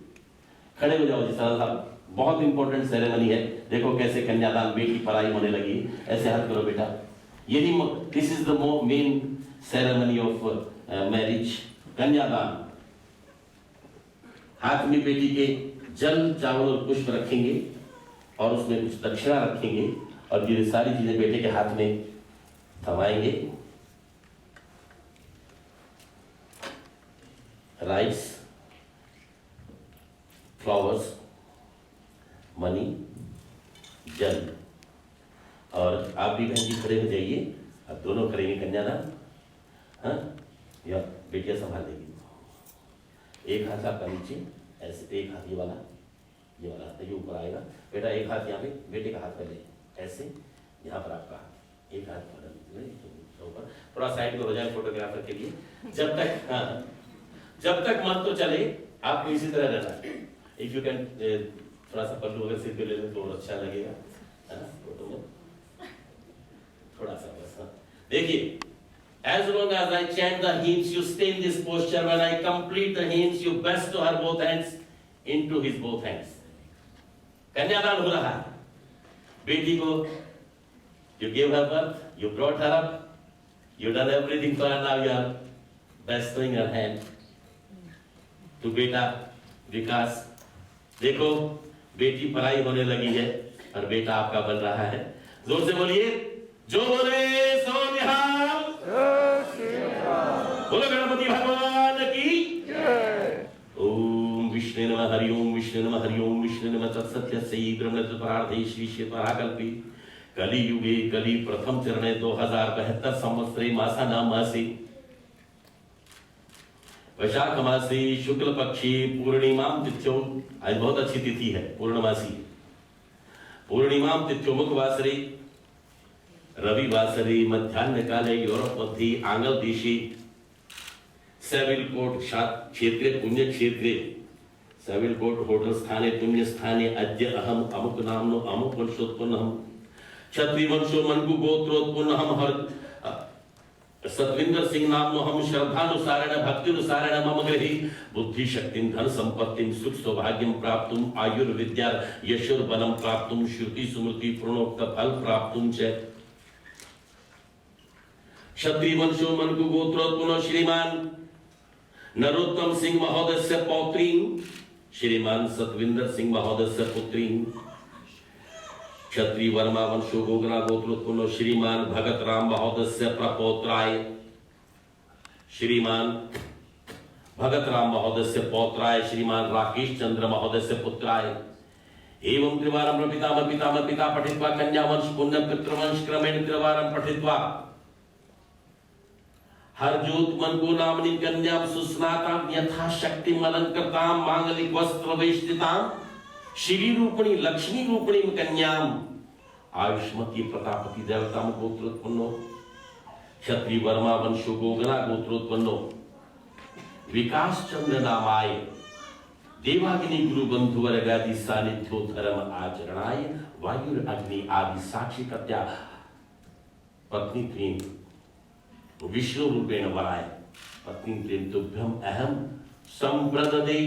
खड़े हो जाओ जी sir साहब, बहुत important ceremony है। देखो कैसे कन्यादान, बेटी पढ़ाई होने लगी, ऐसे हाथ करो बेटा। यही this is the main ceremony of marriage, कन्यादान। हाथ में बेटी के जल, चावल और पुष्प रखेंगे और उसमें कुछ दक्षिणा रखेंगे और ये सारी चीजें बेटे के हाथ में थमाएंगे। राइस, फ्लावर्स, मनी, जल। और आप भी बहन जी खड़े हो जाइए, अब दोनों करेंगे कन्यादान। हाँ, या बेटियां संभाल लेगी। एक हाथ आपका नीचे ऐसे, एक हाथ ये वाला ये ऊपर आएगा। बेटा एक हाथ यहाँ पे, बेटे का हाथ पहले ऐसे, यहाँ पर आपका हाथ, एक हाथ ऊपर, थोड़ा साइड में हो जाए फोटोग्राफर के लिए। जब तक हाँ, जब तक मन तो चले आपको इसी तरह रहना है। इफ यू कैन थोड़ा सा पल्लू अगर सिर पे ले लो तो और अच्छा लगेगा, है ना, फोटो में थोड़ा सा बस। हाँ देखिए, as long as I chant the hymns, you stay in this posture. When I complete the hymns, you best to her both hands into his both hands. कन्यादान हो रहा है। बेटी को you gave her birth, you brought her up, you done everything for her. Now you are bestowing her hand to बेटा विकास। देखो बेटी पढ़ाई होने लगी है और बेटा आपका बन रहा है। जोर से बोलिए, जो बोले सो निहाल, बोलो गणपति भगवान की जय। ओम विष्णु नमः, हरि ओम विष्णु नमः, हरि ओम विष्णु नमः। तत्सत्यस्यै ब्रह्मणस्परार्धे श्री श्री पराकल्पे कलियुगे कलि प्रथम चरणे 2072 संवत्सरे मासानां मासे वैशाख मासे शुक्ल पक्षे पूर्णिमां तिथ्यो, आज बहुत अच्छी तिथि है, पूर्णमासी। पूर्णिमां तिथ्यो मुखवासरे रविवासरे मध्याह्न काले यूरोप मध्ये आंग्ल देशे सेविलकोट क्षेत्रे पुण्य क्षेत्रे सेविलकोट होटल स्थाने पुण्य स्थाने अद्य अहम अमुक नामनो अमुक वंशोत्पन्नः क्षत्रिय वंशो मनकु गोत्रोत्पन्नः हर सतविंदर सिंह नामनो हम श्रद्धानुसारेण भक्तिनुसारेण मम गृहे बुद्धि शक्तिं धन संपत्तिं सुख सौभाग्यं प्राप्तुम आयुर्विद्या यशोर बलम प्राप्तुम श्रुति स्मृति प्रणोक्त फल प्राप्तुम च क्षत्रिय वंशो मनकु गोत्रोत्पन्नो श्रीमान नरोत्तम सिंह महोदयस्य पौत्री श्रीमान सतविंदर सिंह महोदयस्य पुत्री क्षत्रिय वर्मा वंशो गोगरा गोत्रोत्पन्नो श्रीमान भगत राम महोदयस्य प्रपौत्राय श्रीमान भगत राम महोदयस्य पौत्राय श्रीमान राकेश चंद्र महोदयस्य पुत्राय एवं त्रिवारं प्रपितामह पितामह पिता पठित्वा कन्या वंश पुण्य पितृवंश क्रमेण त्रिवारं पठित्वा हरजोत मनको नामनी कन्यां सुस्नातां यथा शक्ति अलंकृतां मांगलिक वस्त्र वेष्टितां श्री रूपिणी लक्ष्मी रूपिणी कन्यां आयुष्मती प्रतापति देवतां गोत्रोत्पन्नो क्षत्रिय वर्मा वंशो गोगरा गोत्रोत्पन्नो विकास चंद्र नामाय देवाग्नि गुरु बंधु वर्गादि सानिध्यो धर्म आचरणाय वायु अग्नि आदि साक्षी कत्या पत्नी प्रेम विष्णु रूपेण वराय पत्नी प्रेम तुभ्यम अहम संप्रददे।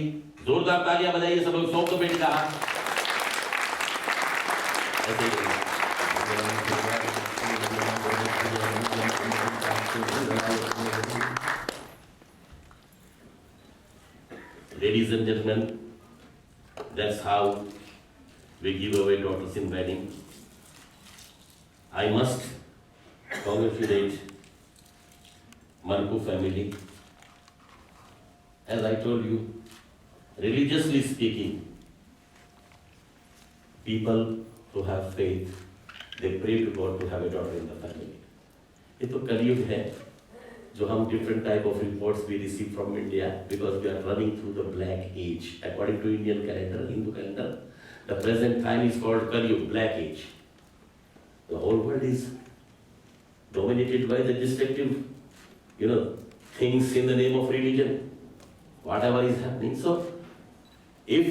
जोरदार तालियां बजाइए सब लोग। सौंप दो बेटी का हाथ। Ladies and gentlemen, that's how we give away daughters in wedding. I must congratulate Manku family. As I told you, religiously speaking, people who have faith, they pray to God to have a daughter in the family. ये तो कलयुग है, जो हम different type of reports we receive from India because we are running through the black age. According to Indian calendar, Hindu calendar, the present time is called Kalyug, black age. The whole world is dominated by the destructive, things in the name of religion. Whatever is happening. So, if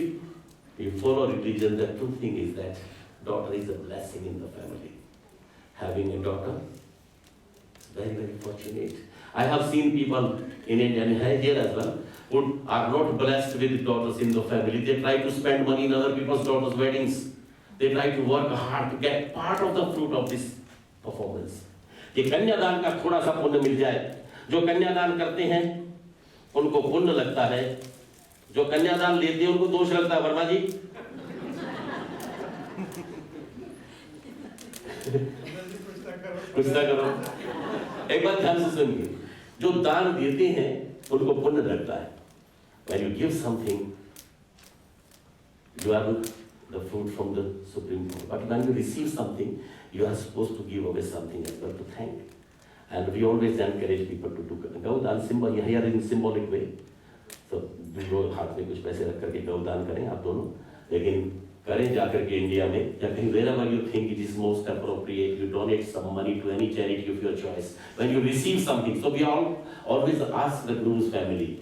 you follow religion, the true thing is that daughter is a blessing in the family. Having a daughter is very, very fortunate. I have seen people in India and here as well who are not blessed with daughters in the family. They try to spend money in other people's daughters' weddings. They try to work hard to get part of the fruit of this performance. कि कन्यादान का थोड़ा सा पुण्य मिल जाए। जो कन्यादान करते हैं उनको पुण्य लगता है, जो कन्यादान लेते हैं उनको दोष लगता है। वर्मा जी कुछ ना करो, एक बात ध्यान से सुनिए। जो दान देते हैं उनको पुण्य लगता है। When you give something, you are the fruit from the Supreme Court. But when you receive something, you are supposed to give away something as well to thank. And we always encourage people to do गौदान symbol here in symbolic way. So दो हाथ में कुछ पैसे रख करके गौदान करें आप दोनों, लेकिन करें जाकर के इंडिया में या कहीं wherever you think it is most appropriate, you donate some money to any charity of your choice. When you receive something, so we all always ask the groom's family,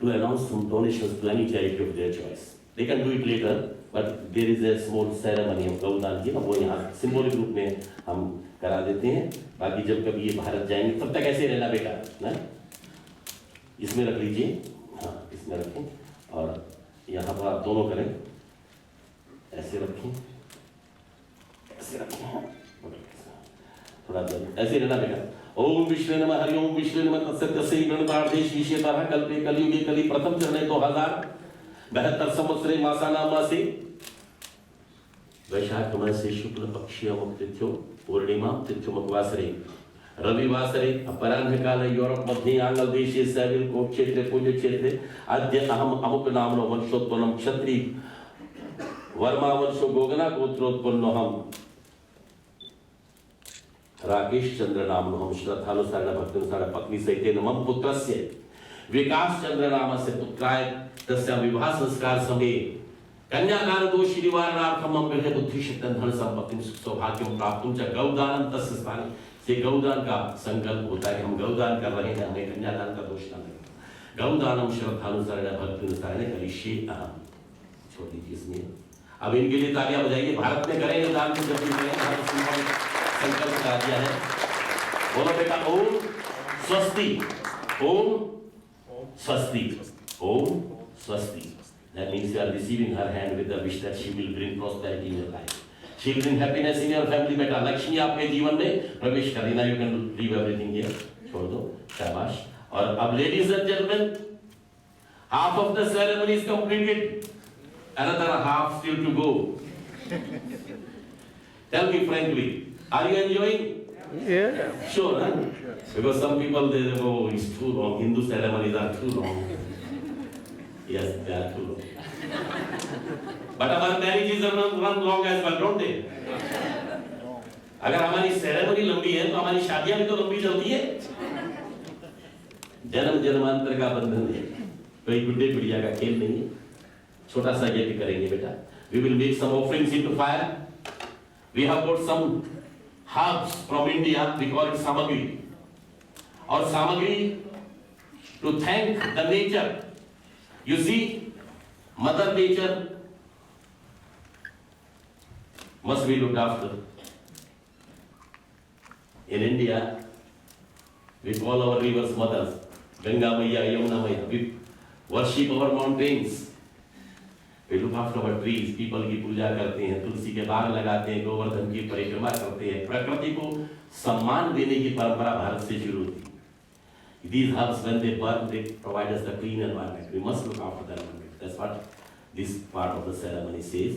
to announce some donations to any charity of their choice. They can do it later, but there is a small ceremony of गौदान की ना, वो यहाँ symbolic रूप में हम करा देते हैं. बाकी जब कभी ये भारत जाएंगे तब तक ऐसे रहना बेटा ना. इसमें रख लीजिए, हाँ इसमें रखें, और यहाँ पर आप दोनों करें, ऐसे रखें, ऐसे रखें, थोड़ा ऐसे रहना बेटा. ओम विष्णु नमः, हरि ओम विष्णु नमः, तत्सत्य गणतार्धेश विशेषतः कल्पे कलियुगे कलि प्रथम चरणे 2072 संवत्सरे मासानामासे वैशाख मासे शुक्ल पक्षीय तिथ्यो पूर्णिमा तिथ्यो मघवासरे रविवासरे अपराह्न काले यूरोप मध्ये आंग्ल देशे सेविल को क्षेत्रे पूज्य क्षेत्रे अद्य अहम अमुक नामनो वंशोत्पन्नम क्षत्रि वर्मा वंशो गोगना गोत्रोत्पन्नो हम राकेश चंद्र नाम हम श्रद्धानुसार भक्तानुसार पत्नी सहित मम पुत्रस्य विकास चंद्र नाम से पुत्राय तस्य विवाह संस्कार समय कन्यादान दोष निवारणार्थम मम गृहे बुद्धि शक्ति धन संपत्ति सुख सौभाग्य प्राप्तुम च गौदानं तस्य स्थाने से गौदान का संकल्प होता है कि हम गौदान कर रहे हैं, हमें कन्यादान का दोष न लगे. गौदानम श्रद्धानुसार भक्तानुसार करिष्ये अहम. छोड़ दीजिए इसमें. अब इनके लिए तालियां बजाइए. भारत में करेंगे दान को, जब भी करेंगे संकल्प करा दिया है. बोलो बेटा ओम स्वस्ति, ओम स्वस्ति, ओम स्वस्ति. That means you are receiving her hand with the wish that she will bring prosperity in your life. She will bring happiness in your family. बेटा लक्ष्मी आपके जीवन में प्रवेश करेगी. Now you can leave everything here. छोड़ दो, शाबाश. और अब ladies and gentlemen, half of the ceremony is completed. Another half still to go. Tell me frankly, are you enjoying? Yeah. Sure, huh? Because some people they say, oh, it's too long. Hindu ceremonies are too long. Yes, they are too long. But our marriages run long as well, don't they? अगर हमारी ceremony लंबी है तो हमारी शादियां भी तो लंबी चलती है. जन्म जन्मांतर का बंधन है, कोई गुड्डे गुड़िया का खेल नहीं है. छोटा सा यज्ञ करेंगे बेटा. We will make some offerings into fire. We have got some herbs from India. We call it samagri. और samagri to thank the nature. You see, Mother Nature must be looked after. In India, we call our rivers mothers. Ganga Maiya, Yamuna Maiya. We worship our mountains. We look after our trees. People की पूजा करते हैं, तुलसी के बाग लगाते हैं, गोवर्धन की परिक्रमा करते हैं. प्रकृति को सम्मान देने की परंपरा भारत से शुरू होती है. These herbs, when they burn, they provide us the clean environment. We must look after the environment. That's what this part of the ceremony says.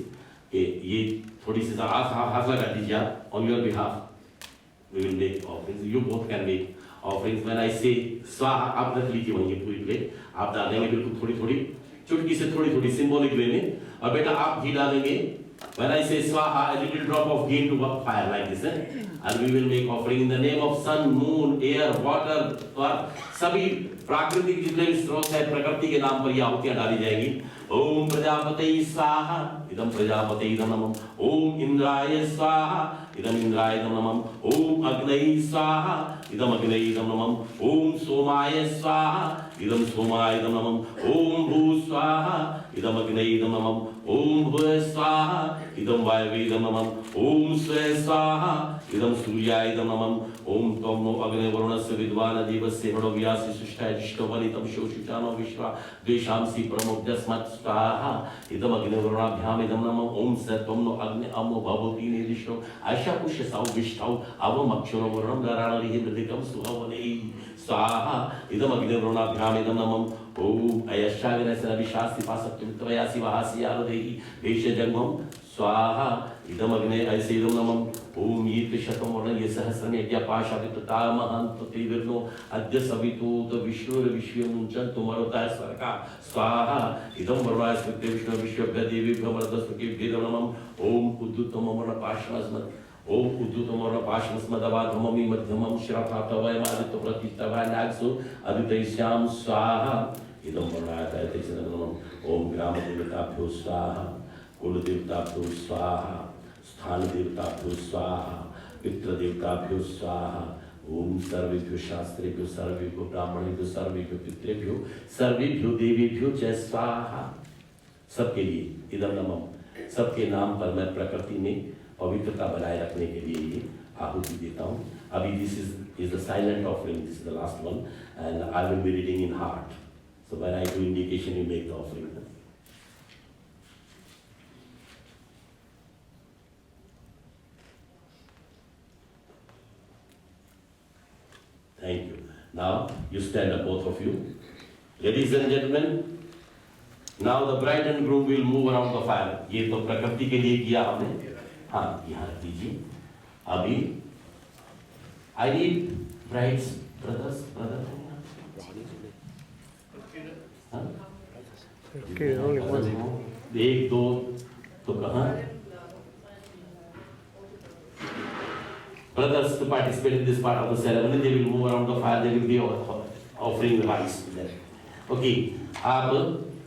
कि ये थोड़ी सी हाथ लगा दीजिए on your behalf. We will make offerings. You both can make offerings. When I say स्वाहा, आप रख लीजिए वहीं पूरी प्लेट. आप डालेंगे बिल्कुल थोड़ी थोड़ी, चुटकी से थोड़ी थोड़ी symbolic way में. और बेटा आप घी डालेंगे. When I say swaha, a little drop of ghee into fire like this, and we will make offering in the name of sun, moon, air, water, और सभी प्राकृतिक जितने भी स्रोत है प्रकृति के नाम पर ये आहुतियां डाली जाएगी. ओम प्रजापते स्वाहा, इदम प्रजापते इदम नमः. ओम इंद्राय स्वाहा, इदम इंद्राय इदम नमः. ओम अग्नये स्वाहा, इदम अग्नये इदम नमः. ओम सोमाय स्वाहा, इदम सोमाय इदम नमः. ओम भू स्वाहा, इदम अग्नये इदम नमः. ओम भुव स्वाहा, इदम वायवे इदम नमः. ओम स्वे स्वाहा, इदम सूर्याय इदम नमः. ओम त्वं नो अग्ने वरुणस्य विद्वान् देवस्य वरुणो व्यासि सुष्ठाय जिष्टो वलितं शोषिचानो विश्वा द्वेषांसि प्रमुद्यस्मत् स्वाहा, इदम अग्ने वरुणाभ्याम इदम नमः. ओम स त्वं नो अग्ने अमो भवति निर्दिष्टो आशापुष्य सौविष्ठौ अवम अक्षरो वरुणं दराणलिहि मृदिकं सुहवनेहि स्वाहा, इदम अग्ने वरुणाभ्याम इदम नमः. ओम अयशाग्रस्य अभिशास्ति पासत्युत्तवयासि वहासि आरोदेहि देशजन्मं स्वाहा, इदम अग्ने ऐसे इदम नमः. ओम ये त्रिशतम वर्ण ये सहस्रम यज्ञपाशादितामहं तृतीविर्नो अद्य सवितूत विष्णुर विश्वमुञ्चन् तुमरुताय स्वर्गा स्वाहा, इदम वरुणाय स्मृते विष्णु विश्वभ्य देवीभ्यो वरदस्मृतिभ्यो नमः. ओम उद्धतम वर्ण पाशमस्मत्. ओम उद्धतम वर्ण पाशमस्मदवाधममि मध्यमं श्रथातवयमादित्य प्रतिष्ठवाय नागसु अदितैश्याम स्वाहा, इदम वरुणाय तैतेश्वरं नमः. ओम ग्राम देवताभ्यो स्वाहा, कुल देवताभ्यो स्वाहा, स्थान देवताभ्यो स्वाहा, पितृ देवताभ्यो स्वाहा. ओम सर्वेभ्यो शास्त्रेभ्यो सर्वेभ्यो ब्राह्मणेभ्यो सर्वेभ्यो पितृभ्यो सर्वेभ्यो देवेभ्यो जय स्वाहा। सबके लिए इदम नमः, सबके नाम पर मैं प्रकृति में पवित्रता बनाए रखने के लिए ये आहुति देता हूँ। अभी this is the silent offering, this is the last one and I will be reading in heart, so when I do indication you make the offering. Thank you. Now you stand up, both of you. Ladies and gentlemen, now the bride and groom will move around the fire. ये तो प्रकृति के लिए किया हमने, हाँ यहाँ रख दीजिए। अभी I need brides, brothers, brother. Okay, only one. एक दो तो कहाँ? Brothers to participate in this part of the ceremony, they will move around the fire, they will be offering rice there. Okay, आप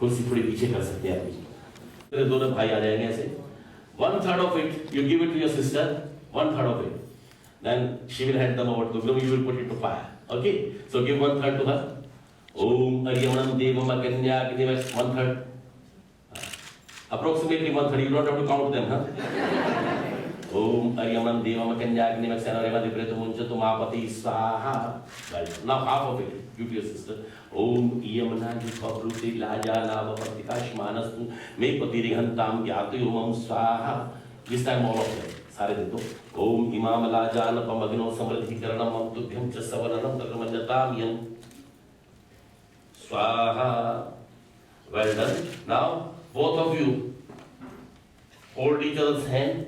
कुर्सी थोड़ी पीछे कर सकते हैं अपनी। दोनों भाई आ जाएंगे ऐसे। 1/3 of it you give it to your sister, 1/3 of it. Then she will hand them over to the groom, you will put it to fire. Okay, so give 1/3 to her. Om Aryamanam Devam Kanya, 1/3. Approximately 1/3. You don't have to count them, huh? Om Aryamanam Devam Kanya, Agnivaksana Depretu Munchatu Mapati Swaha. Right. Now half of it, give to your sister. Om Iyamana Jukapruti Laja Lava Patikash Manastu Mepati Rihantam Gyatu Umam Swaha. This time all of them. सारे दे दो। ओम इमाम लाजान पमग्नो समृद्धिकरणम अमतुभ्यं च सवरणम तक्रमण्यताम यम स्वाहा। Well done. Now both of you hold each other's hand.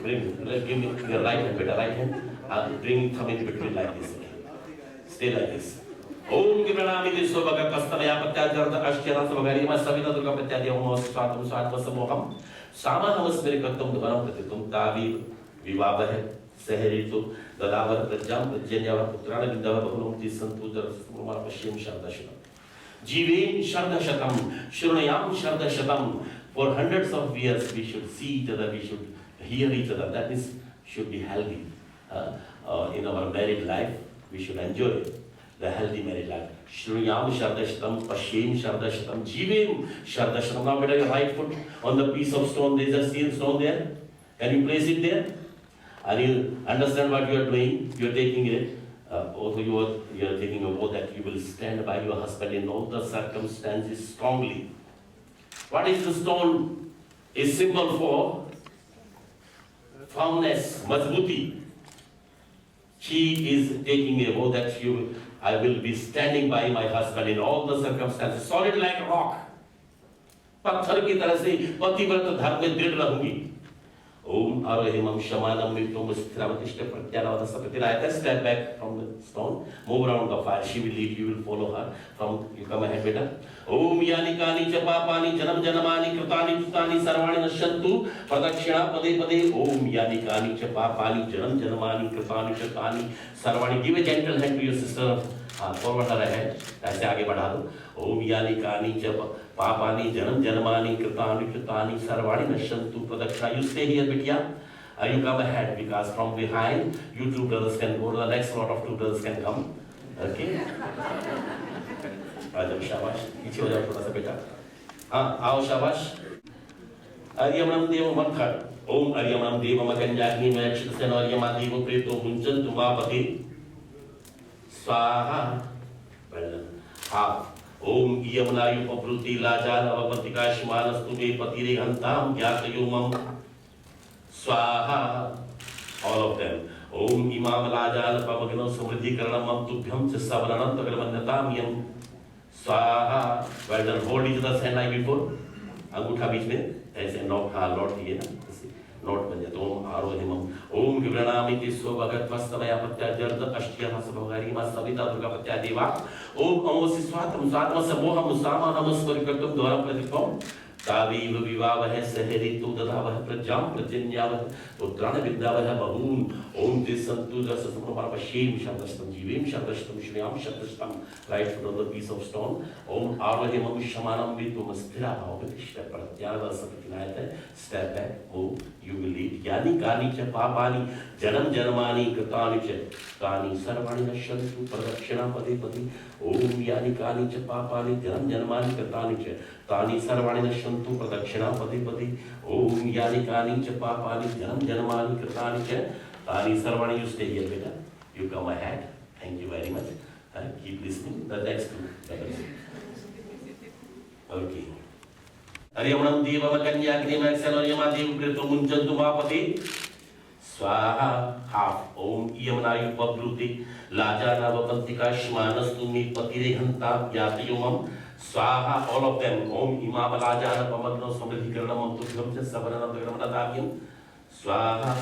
Give me your right hand, better right hand. Bring thumb in between like this. Stay like this. ओम गिरणामि दिशो भग कस्तमया पत्याजर्द अष्टरस भगरिमा सविता दुर्गा पत्यादि ओम स्वातम स्वात्म समोहम सामा नमस्मेर कर्तुम धवनं प्रतितुम Tawi विवावह सहरितु ददावर प्रज्ञां प्रज्ञाव पुत्राण विद्याव बहुलं तिसंतु दरसमार पश्येम शरदशतम जीवेम शरदशतम शृणुयाम शरदशतम। For hundreds of years we should see each other, we should hear each other. That means should be healthy in our married life. We should enjoy the healthy married life. Shruyam Shardashatam, Pashim Shardashatam, Jivim Shardashatam. Now better your right foot on the piece of stone. There is a steel stone there. Can you place it there? And you understand what you are doing? You are taking it. Also you are taking a vow that you will stand by your husband in all the circumstances strongly. What is the stone? A symbol for firmness, mazbuti. She is taking a vow that I will be standing by my husband in all the circumstances, solid like a rock. पत्थर की तरह से पतिव्रत धर्म में दृढ़ रहूंगी। ओम आरोहिमं शमानं मित्तुम स्थिरावतिष्ठ प्रत्यानवद सपतिरायत। Step back from the stone, move around the fire. She will lead, you will follow her. From you come ahead, beta. ओम यानिकानि च पापानि जन्म जन्मानि कृतानि कृतानि सर्वाणि नश्यन्तु प्रदक्षिणा पदे पदे। ओम यानिकानि च पापानि जन्म जन्मानि कृतानि कृतानि सर्वाणि। Give a gentle hand to your sister. Forward her hand, ऐसे आगे बढ़ा दो। ओम यानिकानि च पापानि जन्म जन्मानि कृतानि कृतानि सर्वाणि नश्यन्तु प्रदक्षिणा। You stay here, बिटिया. You come ahead because from behind you two brothers can go. The next lot of two brothers can come. Okay. आजम शाबाश, पीछे हो जाओ थोड़ा सा बेटा। हाँ आओ शाबाश। अर्यमणम देव मंत्र। ओम अर्यमणम देव मकंजाग्नि में क्षितसेन अर्यमा देव प्रेतो मुंचन तुमापति स्वाहा। हाँ ओम यमुनायु पप्रुति लाजाल अवपतिकाशमानस्तु मे पतिरे हंताम ज्ञातयोमम स्वाहा। All of them. ओम इमाम लाजाल पमग्नो समृद्धिकरणम अमतुभ्यं च सवरणं तगरमन्यताम यम स्वाहा। Well done. Hold each other's hand like before. अंगूठा बीच में ऐसे नॉट, हाँ लौट दिए ना, नोट बन जाता। ओम आरोहिमं ओम विवरणामि तिस्सो भगत मस्तमया पत्याजर्द अष्टयः सभगरिमा सविता दुर्गा पत्यादेवा। ओम अमोसि स्वातम स्वात्म समोहम सामाहम स्वर्गतम द्वारा प्रतिपम तावीव विवावह सहरितु दधावह प्रज्ञां प्रजन्यावह पुत्राण विद्यावह बहून्। ओम तिसंतु दशसमोहम पश्येम शब्दस्तम जीवेम शब्दस्तम श्रेयाम शब्दस्तम। Right foot on the piece of stone. ओम आरोहिमं शमानं वितुम स्थिरा भाव प्रतिष्ठा प्रत्यानवद सपतिनायत। Step back, move. you will eat. Yani kani cha papani janam janmani कृतानि च तानि सर्वाणि नश्यन्तु प्रदक्षिणा पदे पदे. ओम यानि कानि च पापानि जनम जन्मानि कृतानि च तानि सर्वाणि नश्यन्तु प्रदक्षिणा पदे पदे. ओम यानि कानि च पापानि जनम जन्मानि कृतानि च तानि सर्वाणि. You stay here, beta. You come ahead. Thank you very much. Keep listening. The next two. Okay. Aryamanam Devam Kanyagni Maxaloriama Dev Grito Munjantu Mapati Swaha half Om Yamanayu Babruti Lajana Vapantika Shmanastumi Patirehanta Yatiyumam Swaha, all of them. Om Imam Lajana Pamagno Samritikaranam Tukham Savarana Gramanadavyam Swaha.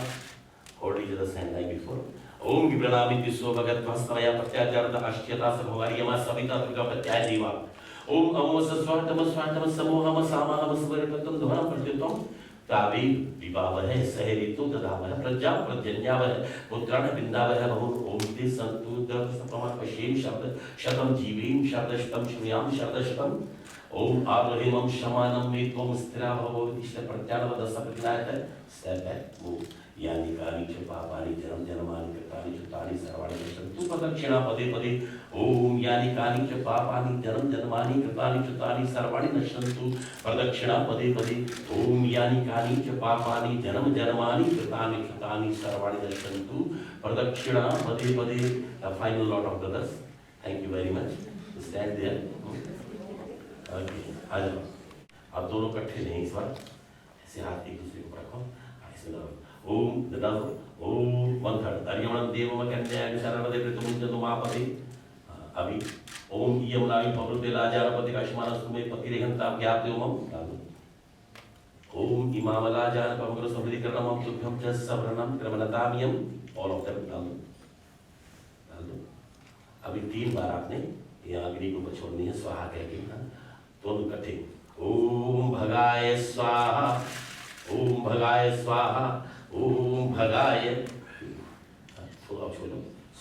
Hold each other's hand like before. Om Gibranami Tisho Bhagat Vastamaya Patyajarda Ashtyata Sabhavariyama Savita Durga Patyajiva. Om Amos Swartam Swartam Samoham Samaham Svarikatam Dhanam Pratyutam Tavi Vivavah Saheritu Dadavah Praja Pratyanyavah Putrana Vindavah Bahur Om Te Santu Dharasapama Pashim Shabda Shatam Jivim Shabda Shatam Shmyam Shabda Shatam. Om Arahimam Shamanam Mitvam Sthira Bhavodishta Pratyanavada Sapratnayata. Step back, move. Yani kani cha papani janam janmani कृतानि च तानि सर्वाणि नश्यन्तु प्रदक्षिणा पदे पदे. ओम यानि कानि च पापानि जनम जन्मानि कृतानि च तानि सर्वाणि नश्यन्तु प्रदक्षिणा पदे पदे. ओम यानि कानि च पापानि जनम जन्मानि कृतानि च तानि सर्वाणि नश्यन्तु प्रदक्षिणा पदे पदे. The final lot of brothers. Thank you very much. Stand there. Okay. आ जाओ. आप दोनों इकट्ठे नहीं इस बार. ऐसे हाथ एक दूसरे को रखो. ऐसे लगाओ. ओम ददाओ. ओम मंत्र अर्यमणं देवम कन्याय शरणवदे प्रतुमुञ्चतु मापति. अभी ओम यमनाय पवृते लाजारपति काश्मानस्तुमे पतिरेहन्तां ज्ञाप्योमं. ओम इमामलाजान पवग्र समृद्धिकरणमं तुभ्यं च सवरणं क्रमनतामियं. ऑल ऑफ देम डाल दो. अभी 3 बार आपने ये अग्नि को छोड़नी है. स्वाहा कह के दोनों इकट्ठे. ओम भगाय स्वाहा. ओम भगाय स्वाहा. ओम भगाय. अब छोड़ो.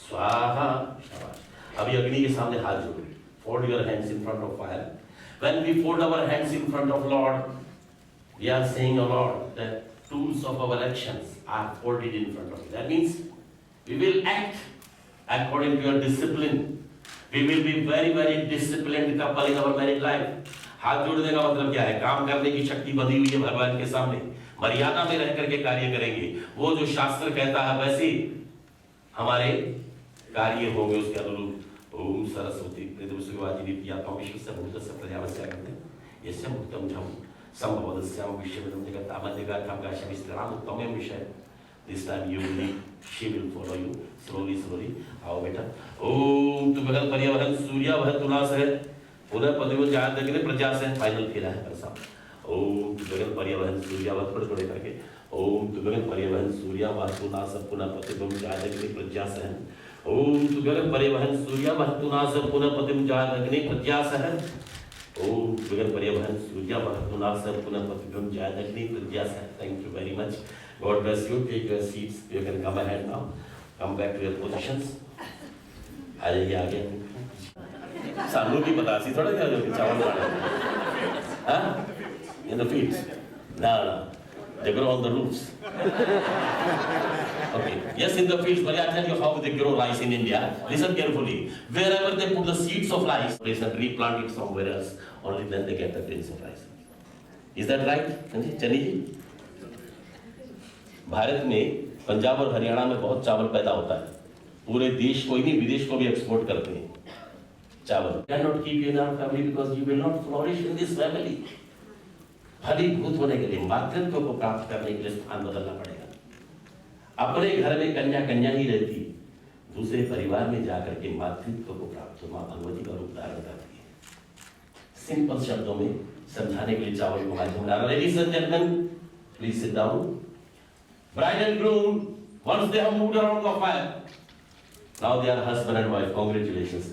स्वाहा. शाबाश. अभी अग्नि के सामने हाथ जोड़ो. Fold your hands in front of fire. When we fold our hands in front of Lord, we are saying, O Lord, the tools of our actions are folded in front of you. That means we will act according to your discipline. We will be very, very disciplined couple in our married life. हाथ जोड़ने का मतलब क्या है? काम करने की शक्ति बंधी हुई है भगवान के सामने. मर्यादा में रह करके कार्य करेंगे. वो जो शास्त्र कहता है वैसे हमारे कार्य होंगे उसके अनुरूप. ओम सरस्वती प्रीतमसुवाजिनी प्रियातां विश्वस्य भूतस्य प्रजावस्य करते यस्य मुक्तम झम संभवदस्याम विश्वमिदं जगतामन्यगाथां गाशमिस्त्राम उत्तमं विषय. This time you will lead, she will follow you slowly slowly. आओ बेटा. ओम तु भगत पर्यावरण सूर्य वह तुलास है पुनः पदवी जान दग्ने प्रजा से. फाइनल खेला है ऐसा. ओम तु भगत पर्यावरण सूर्य वह थोड़े थोड़े करके. ओम तु भगत पर्यावरण सूर्य वह तुलास पुनः पदवी जान दग्ने प्रजा से. ओम तु भगत पर्यावरण सूर्य वह तुलास पुनः पदवी जान दग्ने प्रजा से. ओम तु भगत पर्यावरण सूर्य वह तुलास पुनः पदवी जान दग्ने प्रजा से. Thank you very much. God bless you. Take your seats. You can come ahead now. Come back to your positions. आ जाइए आगे. सालू की बतासी थोड़ा क्या जो चावल वाला. हाँ? In the fields. No. They grow on the roofs. Okay. Yes, in the fields. But I tell you how they grow rice in India. Listen carefully. Wherever they put the seeds of rice, they can replant it somewhere else. Only then they get the grains of rice. Is that right, Chani ji? Bharat में पंजाब और हरियाणा में बहुत चावल पैदा होता है. पूरे देश को ही नहीं विदेश को भी एक्सपोर्ट करते हैं चावल. Can not keep you in our family because you will not flourish in this family. फलीभूत होने के लिए मातृत्व को प्राप्त करने के लिए स्थान बदलना पड़ेगा. अपने घर में कन्या कन्या ही रहती, दूसरे परिवार में जाकर के मातृत्व को प्राप्त हो. मां भगवती का रूप धारण करती है. सिंपल शब्दों में समझाने के लिए चावल को माध्यम बना. Ladies and gentleman, please sit down. Bride and groom, once they have moved around the fire, now they are husband and wife. Congratulations.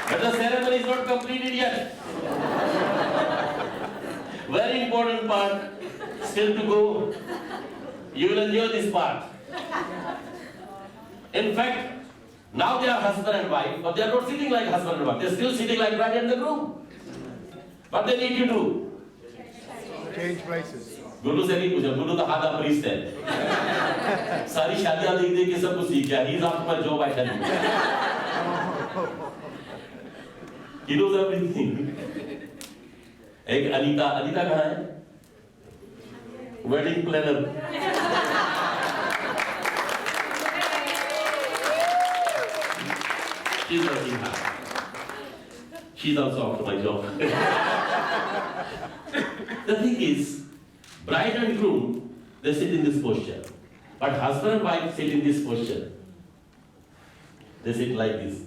But the ceremony is not completed yet. Very important part still to go. You will enjoy this part. In fact, Now they are husband and wife, but they are not sitting like husband and wife. They are still sitting like bride and the groom. What they need to do? Change places. गुरु से नहीं पूछा, गुरु तो हादा priest है। सारी शादियां देख देख के सब कुछ सीख गया। He is after my job, I tell you. He knows everything. एक अनीता कहाँ है? Wedding planner. She's working hard. She's also after my job. The thing is, bride and groom, they sit in this posture. But husband and wife sit in this posture. They sit like this.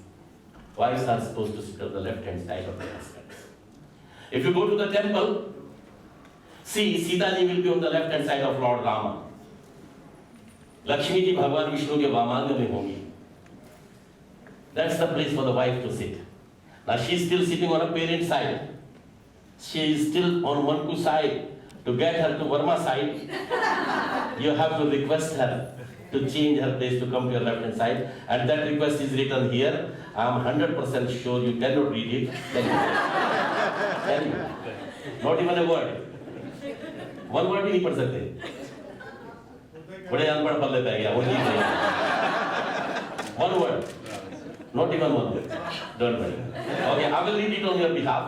Wives are supposed to sit on the left-hand side of their husbands. If you go to the temple, see, Sita ji will be on the left-hand side of Lord Rama. Lakshmi ji Bhagwan Vishnu के वामांग में होंगी. That's the place for the wife to sit. Now she is still sitting on a parent side. She is still on Manku side. To get her to Verma side, you have to request her to change her place to come to your left hand side. And that request is written here. I am 100% sure you cannot read it. Tell you. Not even a word. One word भी नहीं पढ़ सकते. बड़े अनपढ़ पढ़ लेता है क्या? वो नहीं है. One word. Not even one word. Don't worry. Okay, I will read it on your behalf.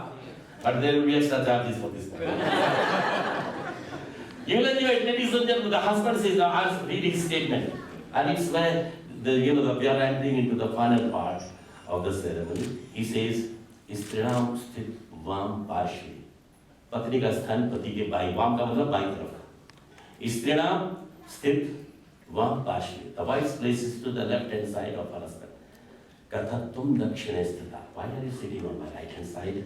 But there will be extra charges for this. You will enjoy it, ladies and gentlemen. The husband says, now I'll read his statement. And it's where we are entering into the final part of the ceremony. He says, Istrinam sthit vam parshvi. पत्नी का स्थान पति के by, वाम का मतलब by तरफ. Istrinam sthit vam parshvi. The wife's place is to the left hand side of her husband. Kathatum dakshine sthita. Why are you sitting on my right hand side?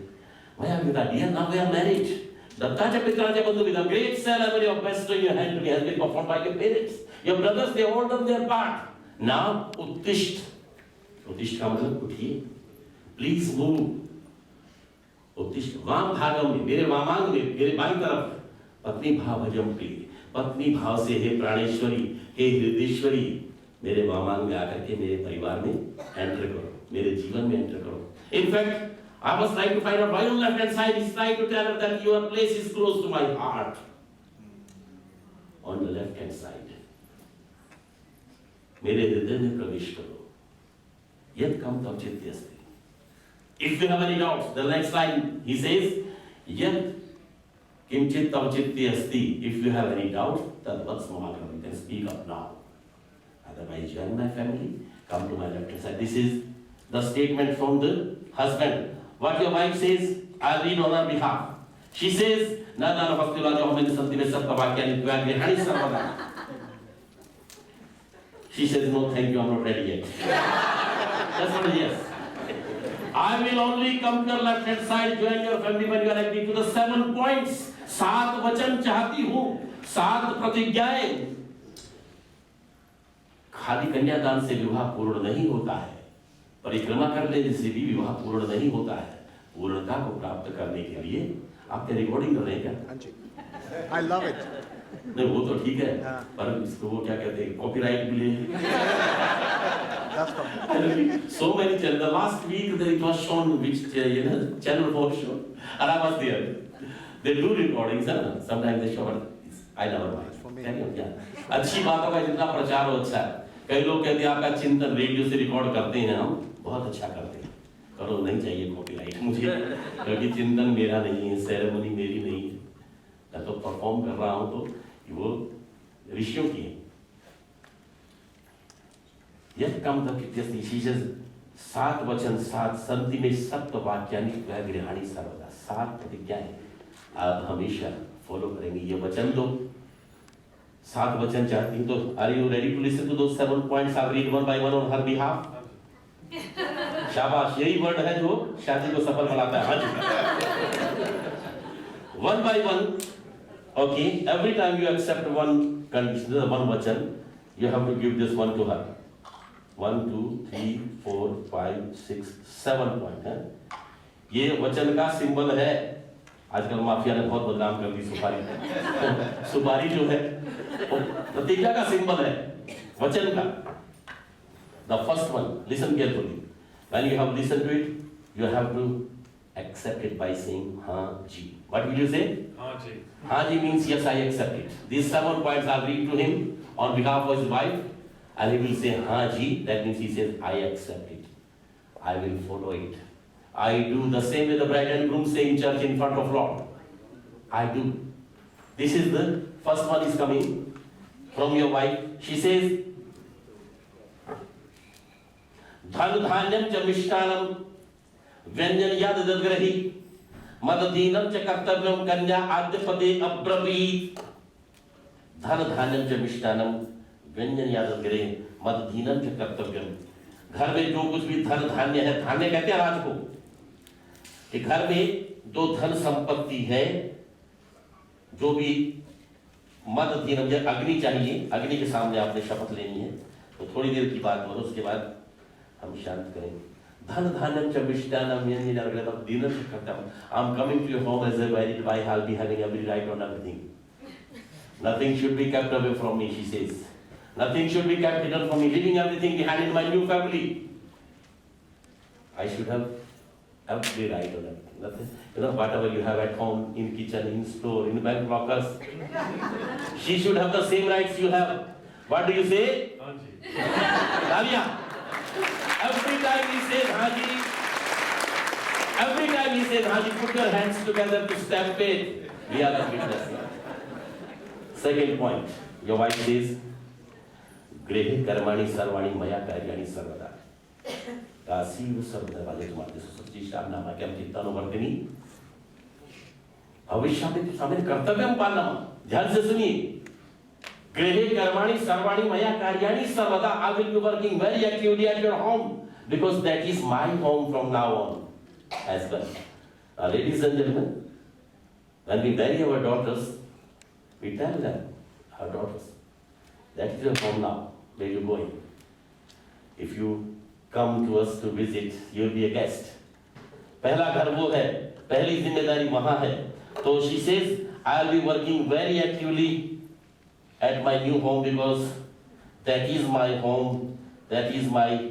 Maya Vida, dear, now we are married. Dattaja Pitraja Bandhu, with a great ceremony of bestowing your hand to me has been performed by your parents. Your brothers, they all done their part. Now, Uttisht. Uttisht का मतलब उठिए. Please move. Uttisht. वाम भागम में, मेरे वामांग में, मेरे बाईं तरफ. पत्नी भाव भजम प्रिय. पत्नी भाव से हे प्राणेश्वरी, हे हृदयेश्वरी, मेरे वामांग में आकर के मेरे परिवार में एंटर करो, मेरे जीवन में एंटर करो. In fact, I was trying to find out why on left hand side he's trying to tell her that your place is close to my heart. On the left hand side. मेरे हृदय में प्रवेश करो. यत् कम तव चित्ते अस्ति. If you have any doubts, the next line he says, यत् किंचित तव चित्ते अस्ति. If you have any doubt, then what's more, you can speak up now. Otherwise, join my family. Come to my left hand side. This is the statement from the husband. What your wife says, I'll read on her behalf. She says, Nana Nafastila Johamid Santi Vesapta Vakyani Hani Sarvada. She says, no, thank you, I'm not ready yet. That's what it is. I will only come to your left hand side, join your family when you are agreeing to the 7 points. 7 वचन चाहती हूँ, 7 प्रतिज्ञाएं. खाली कन्यादान से विवाह पूर्ण नहीं होता है. परिक्रमा कर लेने से भी विवाह पूर्ण नहीं होता है. पूर्णता को प्राप्त करने के लिए आप क्या रिकॉर्डिंग कर रहे हैं क्या? हाँ जी. I love it. नहीं वो तो ठीक है, पर इसको वो क्या कहते हैं, कॉपीराइट मिले. So many channels. The last week it was shown which channel 4 show, and I was there. They do recordings, sometimes they show. I never mind. अच्छी बातों का जितना प्रचार हो अच्छा है. कई लोग कहते हैं आपका चिंतन रेडियो से रिकॉर्ड करते हैं, हम बहुत अच्छा करते हैं. करो, नहीं चाहिए कॉपीराइट मुझे, क्योंकि चिंतन मेरा नहीं है, सेरेमनी मेरी नहीं है. मैं तो परफॉर्म कर रहा हूँ तो वो ऋषियों की है. यह कम तक कितनी 7 वचन 7 संति में सप्त वाक्यानि गृहाणि सर्वदा. 7 प्रतिज्ञाएं आप हमेशा फॉलो करेंगे. ये वचन दो, 7 वचन चाहती हूँ तो are you ready to listen to those 7 points? I read one by one on her behalf. शाबाश, यही वर्ड है जो शादी को सफल बनाता है. One by one. Okay, every time you accept one condition, one वचन, you have to give this one to her. 1 2 3 4 5 6 7 point है. ये वचन का सिंबल है. आजकल माफिया ने बहुत बदनाम कर दी सुपारी. सुपारी जो है प्रतिज्ञा का सिंबल है, वचन का. The first one, listen carefully. When you have listened to it, you have to accept it by saying हाँ जी. What will you say? हाँ जी means yes, I accept it. These 7 points are read to him on behalf of his wife, and he will say हाँ जी. That means he says I accept it. I will follow it. I do the same way the bride and groom say in church in front of Lord. I do. This is the first one is coming from your wife. She says, धन धान्यम च मिष्टानम व्यंजन याद दग्रही मददीनम च कर्तव्यम कन्या आद्यपदे अब्रवीत. धन धान्यम च मिष्टानम व्यंजन याद दग्रही मददीनम च कर्तव्यम. घर में जो कुछ भी धन धान्य है, धान्य कहते हैं राज को, कि घर में जो धन संपत्ति है, जो भी मददीनम, जब अग्नि चाहिए, अग्नि के सामने आपने शपथ लेनी है, तो थोड़ी देर की बात करो, उसके बाद हम शांत करेंगे. धन धान्यम च मिष्टान्नम व्यंजन मददीनम च Kartavyam. I am coming to your home as a married wife. I will be having every right on everything. Nothing should be kept away from me, she says. Nothing should be kept hidden from me. Leaving everything behind in my new family, I should have every right on everything. Nothing, whatever you have at home, in kitchen, in store, in bank lockers, she should have the same rights you have. What do you say? Dalia. Every time he says Haji, every time he says Haji, put your hands together to stamp it. We are the witness. Second point, your wife says, गृहे कर्माणि सर्वाणि मया कार्याणि सर्वदा. काशीव सर्वदर्वाजे तुम्हारे सुसज्जिष्टाम नामाक्यम चित्तानुवर्तिनी. भविष्य में सामने कर्तव्यम पालनम. ध्यान से सुनिए. गृहे कर्माणि सर्वाणि मया कार्याणि सर्वदा. I will be working very actively at your home because that is my home from now on as well. Ladies and gentlemen, when we marry our daughters, we tell them, our daughters, that is your home now. Where you going? If you come to us to visit, you will be a guest. पहला घर वो है, पहली जिम्मेदारी वहाँ है. So she says, I will be working very actively at my new home because that is my home, that is my.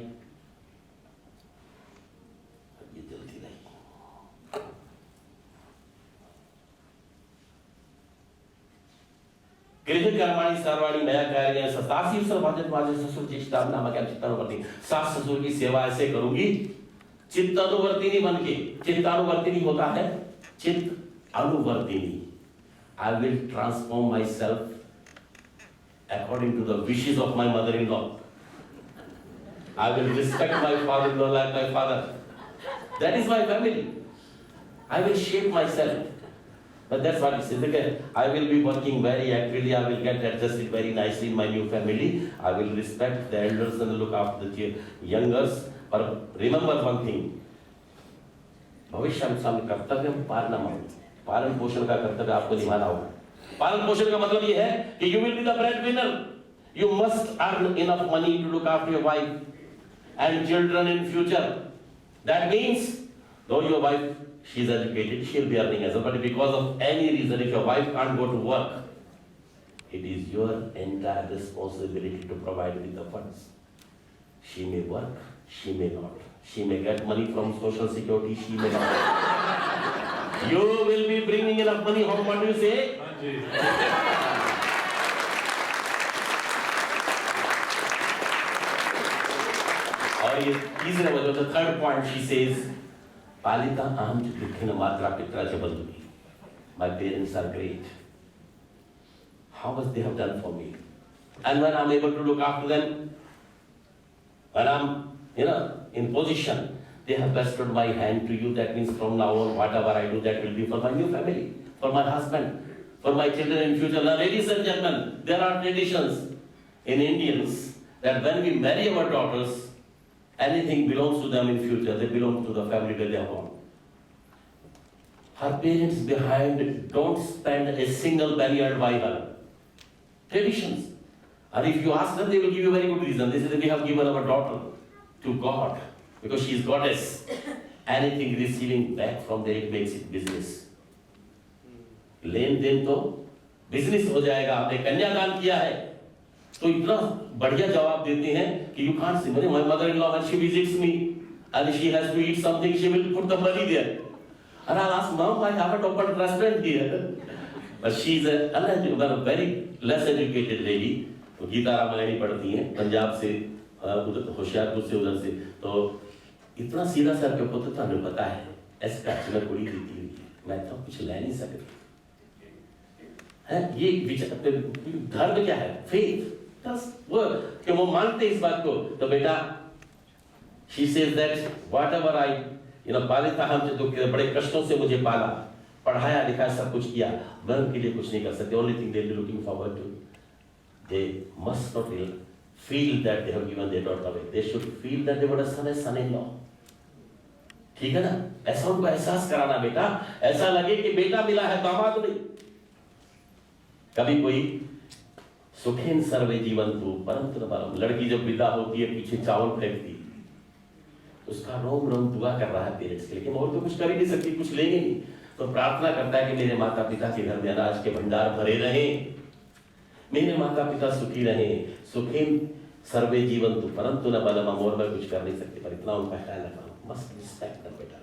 गृह कर्माणि सर्वाणि मया कार्याणि सतासी सर्वाजन वाजे ससुर चित्ताम नामक्यम चित्तानुवर्तिनी. सास ससुर की सेवा ऐसे करूंगी चित्तानुवर्तिनी बन के. चित्तानुवर्तिनी होता है चित्त अनुवर्तिनी. I will transform myself according to the wishes of my mother-in-law. I will respect my father-in-law like my father. That is my family. I will shape myself. But that's what it says. Okay, I will be working very actively. I will get adjusted very nicely in my new family. I will respect the elders and look after the youngers. But remember one thing. भविष्य में सामने कर्तव्य पालनम. पालन पोषण का कर्तव्य आपको निभाना होगा. पालन पोषण का मतलब ये है कि you will be the breadwinner. You must earn enough money to look after your wife and children in future. That means, though your wife, she is educated, she will be earning as well. But because of any reason, if your wife can't go to work, it is your entire responsibility to provide with the funds. She may work, she may not. She may get money from social security, she may not. You will be bringing enough money home. What do you say? और ये तीसरे वजह, the third point she says, Palita अहम च दुःखेन मात्रा पित्रा च बन्धुभिः. My parents are great. How much they have done for me. And when I'm able to look after them, when I'm, in position, they have vested my hand to you. That means from now on, whatever I do, that will be for my new family, for my husband, for my children in future. Now, ladies and gentlemen, there are traditions in Indians that when we marry our daughters, anything belongs to them in future. They belong to the family where they are born. Her parents behind don't spend a single penny and buy her. Traditions. And if you ask them, they will give you a very good reason. They say that we have given our daughter to God because she is goddess. Anything receiving back from there, it makes it business. लेन देन तो business हो जाएगा. आपने कन्यादान किया है तो इतना बढ़िया जवाब देते हैं कि you can't see. My mother-in-law, when she visits me and she has to eat something, she will put the money there. And I'll ask, Mom, I haven't opened a restaurant here. But she's a very less educated lady. तो गीता रामायणी पढ़ती हैं पंजाब से, होशियारपुर से, उधर से। तो इतना सीधा सर के पुत्र तो हमें पता है ऐसे काच में कुड़ी देती हुई है, मैं तो कुछ ले नहीं सकती है। ये धर्म क्या है? फेथ, वो कि वो मानते इस बात को। तो बेटा she says that whatever I Palita हम तो बड़े कष्टों से मुझे पाला, पढ़ाया लिखाया सब कुछ किया, मैं उनके लिए कुछ नहीं कर सकती। only thing they'll be looking forward to, they must not feel that they have given their daughter away. They should feel that they were a son-in-law. ठीक है ना? ऐसा उनको एहसास कराना बेटा, ऐसा लगे कि बेटा मिला है, दामाद नहीं। कभी कोई सुखेन सर्वे जीवंतु परंतु न परम, लड़की जब विदा होती है पीछे चावल फेंकती, उसका रोम रोम दुआ कर रहा है पेरेंट्स के लिए, लेकिन और तो कुछ कर ही नहीं सकती, कुछ लेंगे नहीं। तो प्रार्थना करता है कि मेरे माता पिता के घर में अनाज के भंडार भरे रहें, मेरे माता पिता सुखी रहें। सुखेन सर्वे जीवंतु परंतु न बलम, और मैं कुछ कर नहीं सकती, पर इतना उनका ख्याल रखना। मस्ट रिस्पेक्ट देम बेटा,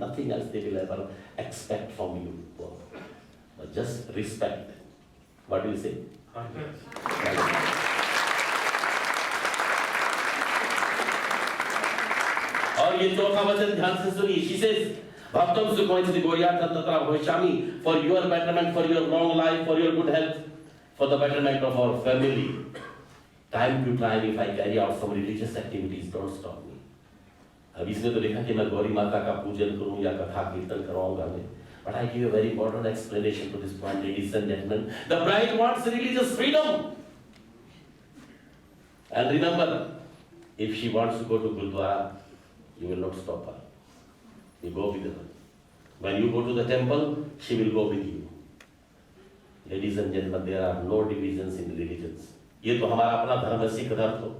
nothing else they will ever expect from you, but just respect them. What will say? और ये चौथा वचन ध्यान से सुनिए। She says, भक्तम सुखमयि गोर्यार्थं तत्र भविष्यामि, for your betterment, for your long life, for your good health, for the betterment of our family. Time to time, if I carry out some religious activities, don't stop me. अब इसमें तो लिखा कि मैं गौरी माता का पूजन करूं या कथा कीर्तन करवाऊंगा मैं, but I give a very important explanation to this point, ladies and gentlemen. The bride wants religious freedom, and remember, if she wants to go to Gurdwara, you will not stop her. You go with her. When you go to the temple, she will go with you. Ladies and gentlemen, there are no divisions in religions. ये तो हमारा अपना धर्म है, सिख धर्म तो।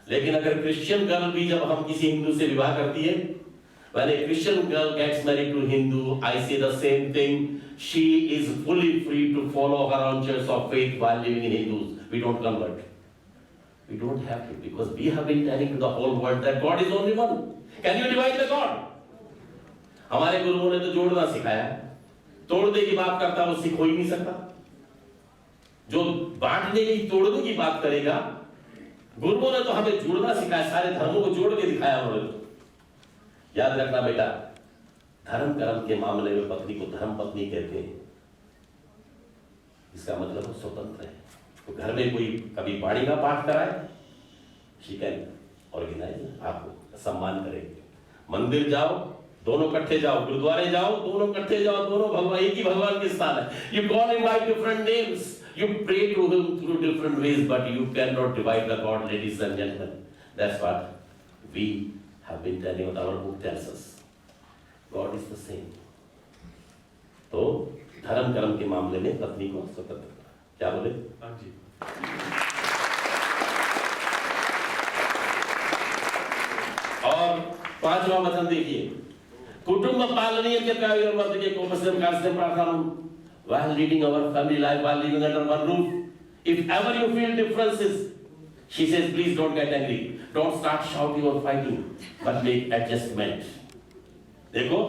लेकिन अगर क्रिश्चियन गर्ल भी जब हम किसी हिंदू से विवाह करती है, when a Christian girl gets married to Hindu, I say the same thing. She is fully free to follow her own choice of faith while living in Hindus. We don't convert. We don't have to, because we have been telling to the whole world that God is only one. Can you divide the God? हमारे गुरुओं ने तो जोड़ना सिखाया, तोड़ने की बात करता वो सिख हो ही नहीं सकता। जो बांटने की तोड़ने की बात करेगा, गुरुओं ने तो हमें जोड़ना सिखाया, सारे धर्मों को जोड़ के दिखाया उन्होंने तो। याद रखना बेटा, धर्म कर्म के मामले में पत्नी को धर्म पत्नी कहते हैं, इसका मतलब वो स्वतंत्र है। तो घर में कोई कभी वाणी का पाठ कराए, शी कैन ऑर्गेनाइज, आपको सम्मान करेंगे। मंदिर जाओ, दोनों इकट्ठे जाओ, गुरुद्वारे जाओ, दोनों इकट्ठे जाओ, दोनों भगवान एक ही भगवान के स्थान है। You call him by different names, you pray to him through different ways, but you cannot divide the God, ladies and gentlemen. That's what we have been telling, what our book tells us. God is the same. तो धर्म कर्म के मामले में पत्नी को स्वतंत्रता, क्या बोले? हाँ जी। और पांचवा वचन देखिए, कुटुंब पालनीय के वर्ग के कोपस्यम कार्यस्यम प्रार्थनाम, while leading our family life, while living under one roof, if ever you feel differences, she says, please don't get angry, don't start shouting or fighting, but make adjustment. देखो,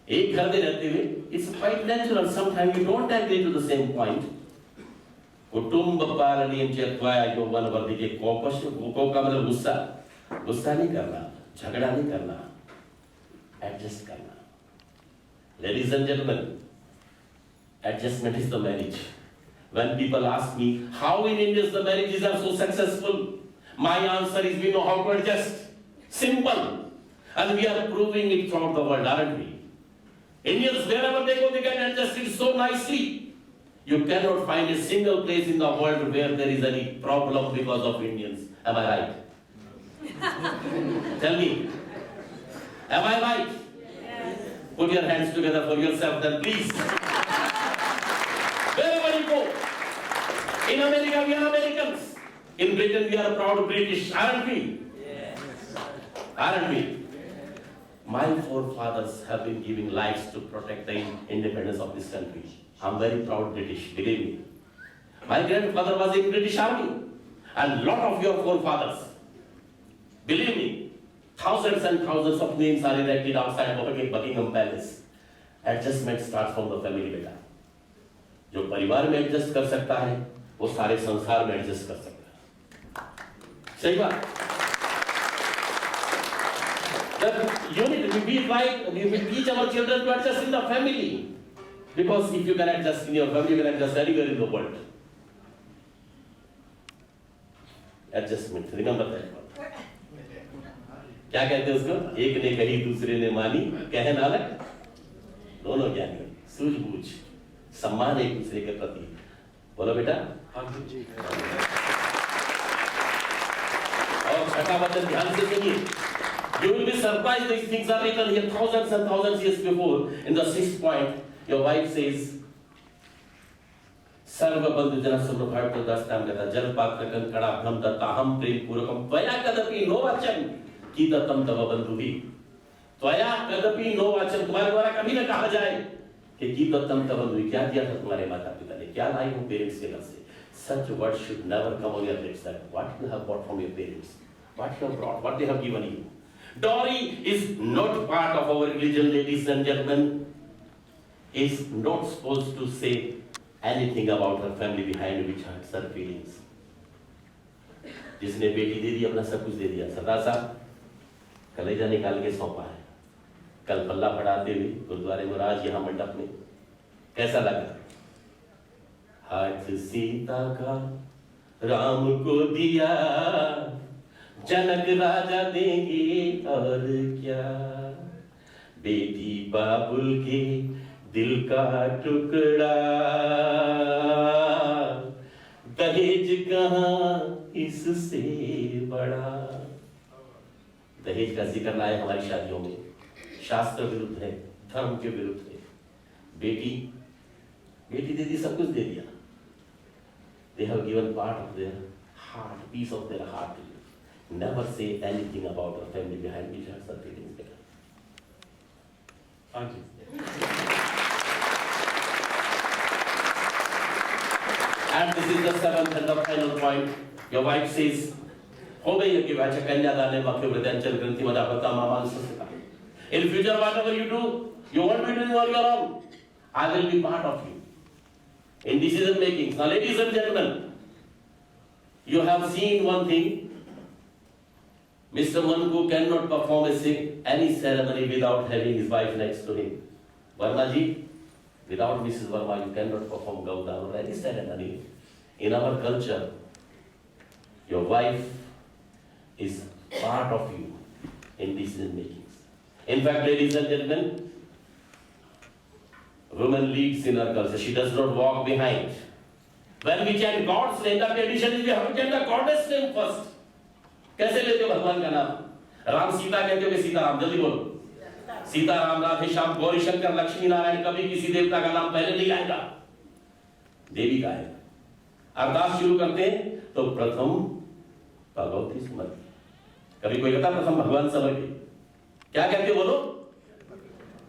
एक घर में रहते हुए, it's quite natural, sometimes you don't agree to the same point. कुटुंब पालनीय के वर्ग के कोपस्यम, को का मतलब गुस्सा, गुस्सा नहीं करना, झगड़ा नहीं करना, एडजस्ट करना। Ladies and gentlemen, adjustment is the marriage. When people ask me how in India the marriages are so successful, my answer is we know how to adjust. Simple, and we are proving it throughout the world, aren't we? Indians, wherever they go, they can adjust it so nicely. You cannot find a single place in the world where there is any problem because of Indians. Am I right? Tell me. Am I right? Yes. Put your hands together for yourself then, please. Wherever you go. In America, we are Americans. In Britain, we are proud British, aren't we? Yes. Aren't we? My forefathers have been giving lives to protect the independence of this country. I'm very proud British, believe me. My grandfather was in British Army. And lot of your forefathers, believe me, thousands and thousands of names are erected outside Buckingham Palace. Adjustment starts from the family, बेटा. जो परिवार में adjust कर सकता है, वो सारे संसार में एडजस्ट कर सकता है. सही बात. That unit, we teach our children to adjust in the family, because if you can adjust in your family, you can adjust anywhere in the world. Adjustment, remember that one. क्या कहते हैं उसको? एक ने कही दूसरे ने मानी, कहे नानक दोनों ज्ञानी, सूझबूझ, सम्मान एक दूसरे के प्रति. बोलो बेटा. और छठा वचन ध्यान से सुनिए. You will be surprised. These things are written here thousands and thousands years before. In the 6th point, your wife says, सर्वबंधु जना सुमभाव तो दस्ताम कहता जल पात्र कंकड़ा भ्रम दत्ताहम प्रेम पूर्वकम त्वया कदपि नो वचन की दत्तम तव बंधु भी. त्वया कदपि नो वचन, तुम्हारे द्वारा कभी न कहा जाए कि की दत्तम तव बंधु. क्या दिया था तुम्हारे माता पिता ने, क्या लाई हो पेरेंट्स के घर से. Such words should never come on your lips. That what you have brought from your parents, what you have brought, what they have given you. Dowry is not part of our religion, ladies and gentlemen. Is not supposed to say anything about her family behind which hurts her feelings. जिसने बेटी दे दी अपना सब कुछ दे दिया. सरदार साहब कलेजा निकाल के सौंपा है. कल पल्ला पढ़ाते हुए गुरुद्वारे में राज यहाँ मंडप में कैसा लगा. हाथ सीता का राम को दिया, जनक राजा देंगे और क्या. बेटी बाबुल के दिल का टुकड़ा, दहेज कहाँ इससे बड़ा. दहेज का जिक्र लाए हमारी शादियों में, शास्त्र विरुद्ध है, धर्म के विरुद्ध है. बेटी दे दी, सब कुछ दे दिया. They have given part of their heart, piece of their heart to you. Never say anything about the family behind which hurts her feelings better. Thank you. And this is the 7th and the final point. Your wife says, हो गई कि वाचा कन्यादाने वाक्य वृद्धांचल ग्रंथि मदापता मामान संस्कार. In future, whatever you do, you won't be doing on your own. I will be part of you in decision making. Now, ladies and gentlemen, you have seen one thing. Mr. Manku cannot perform any ceremony without having his wife next to him. Verma ji, without Mrs. Verma, you cannot perform Gauda or any ceremony. In our culture, your wife is part of you in decision making. In fact, ladies and gentlemen, woman leads in our culture. She does not walk behind. When we chant God's name, the tradition is we have to chant the goddess name first. कैसे लेते हो भगवान का नाम? राम सीता कहते हो कि सीताराम? जल्दी बोलो. सीताराम, राधे श्याम, गौरी शंकर, लक्ष्मी नारायण, कभी किसी देवता का नाम पहले नहीं आएगा, देवी का आएगा. अरदास शुरू करते हैं तो प्रथम भगवती समर्पि. कभी कोई कहता प्रथम भगवान समर्पि, क्या कहते हो बोलो?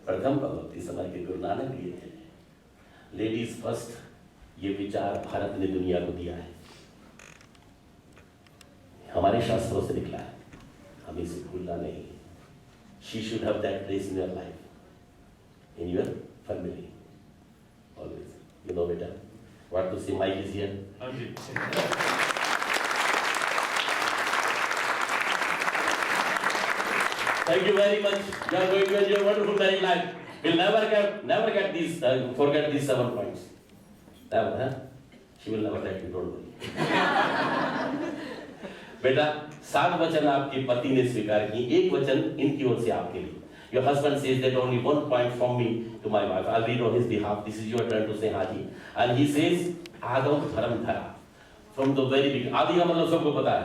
प्रथम भगवती समर्पि. गुरु नानक लिए थे लेडीज फर्स्ट. ये विचार भारत ने दुनिया को दिया है, हमारे शास्त्रों से निकला है, हमें इसे भूलना नहीं. She should have that place in your life, in your family, always. You know better what to say. Mike is here. Thank you very much. You are going to enjoy a wonderful married life. We'll never get these, forget these 7 points. Never, huh? She will never let you, don't worry. बेटा 7 वचन आपके पति ने स्वीकार किए, 1 वचन इनकी ओर से आपके लिए. Your husband says that only 1 point from me to my wife. I'll read on his behalf. This is your turn to say Haji. And he says, आदव धर्म धरा. From the very beginning. आदि का मतलब सबको पता है.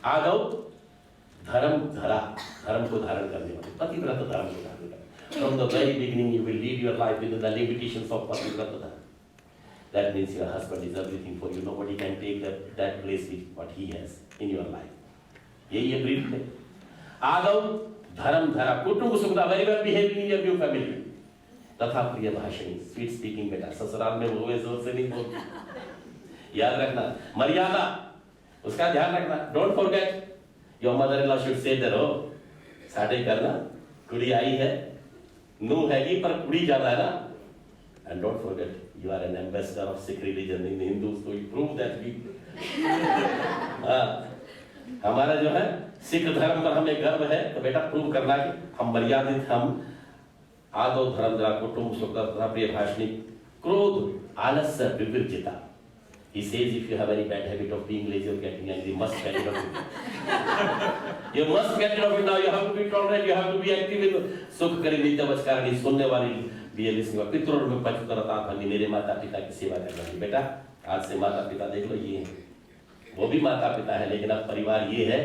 आदव धर्म धरा, धर्म को धारण करने वाले, पतिव्रत धर्म को धारण करने. From the very beginning, you will lead your life within the limitations of पतिव्रत धर्म. That means your husband is everything for you. Nobody can take that place with what he has in your life. यही है brief में. आदव धर्म धरा, कुटुंब सुखदा, very well behaving in your new family. तथा प्रिय भाषणी, स्वीट स्पीकिंग. बेटा ससुराल में वो जोर से नहीं बोल. याद रखना. मर्यादा, उसका ध्यान रखना। Don't forget your mother in law should say दरो साढ़े करना कुड़ी आई है नू हैगी पर कुड़ी ज्यादा है ना। And don't forget you are an ambassador of Sikh religion in Hindus, तो यू प्रूव दैट वी हमारा जो है सिख धर्म पर हमें गर्व है, तो बेटा प्रूव करना कि हम मर्यादित, हम आदो धर्मद्रा कुटुंब सुखदा प्रिय भाषणी क्रोध आलस्य विवर्जिता। He says if you have any bad habit of being lazy or getting angry, you must get rid of it. You must get rid of it now. You have to be tolerant. You have to be active in सुख करी नित्य वचकारणी सुनने वाली लिए लिसने वाली पितरों में पचतरता धनी मेरे माता पिता की सेवा करना है। बेटा आज से माता पिता देख लो, ये वो भी माता पिता है, लेकिन अब परिवार ये है।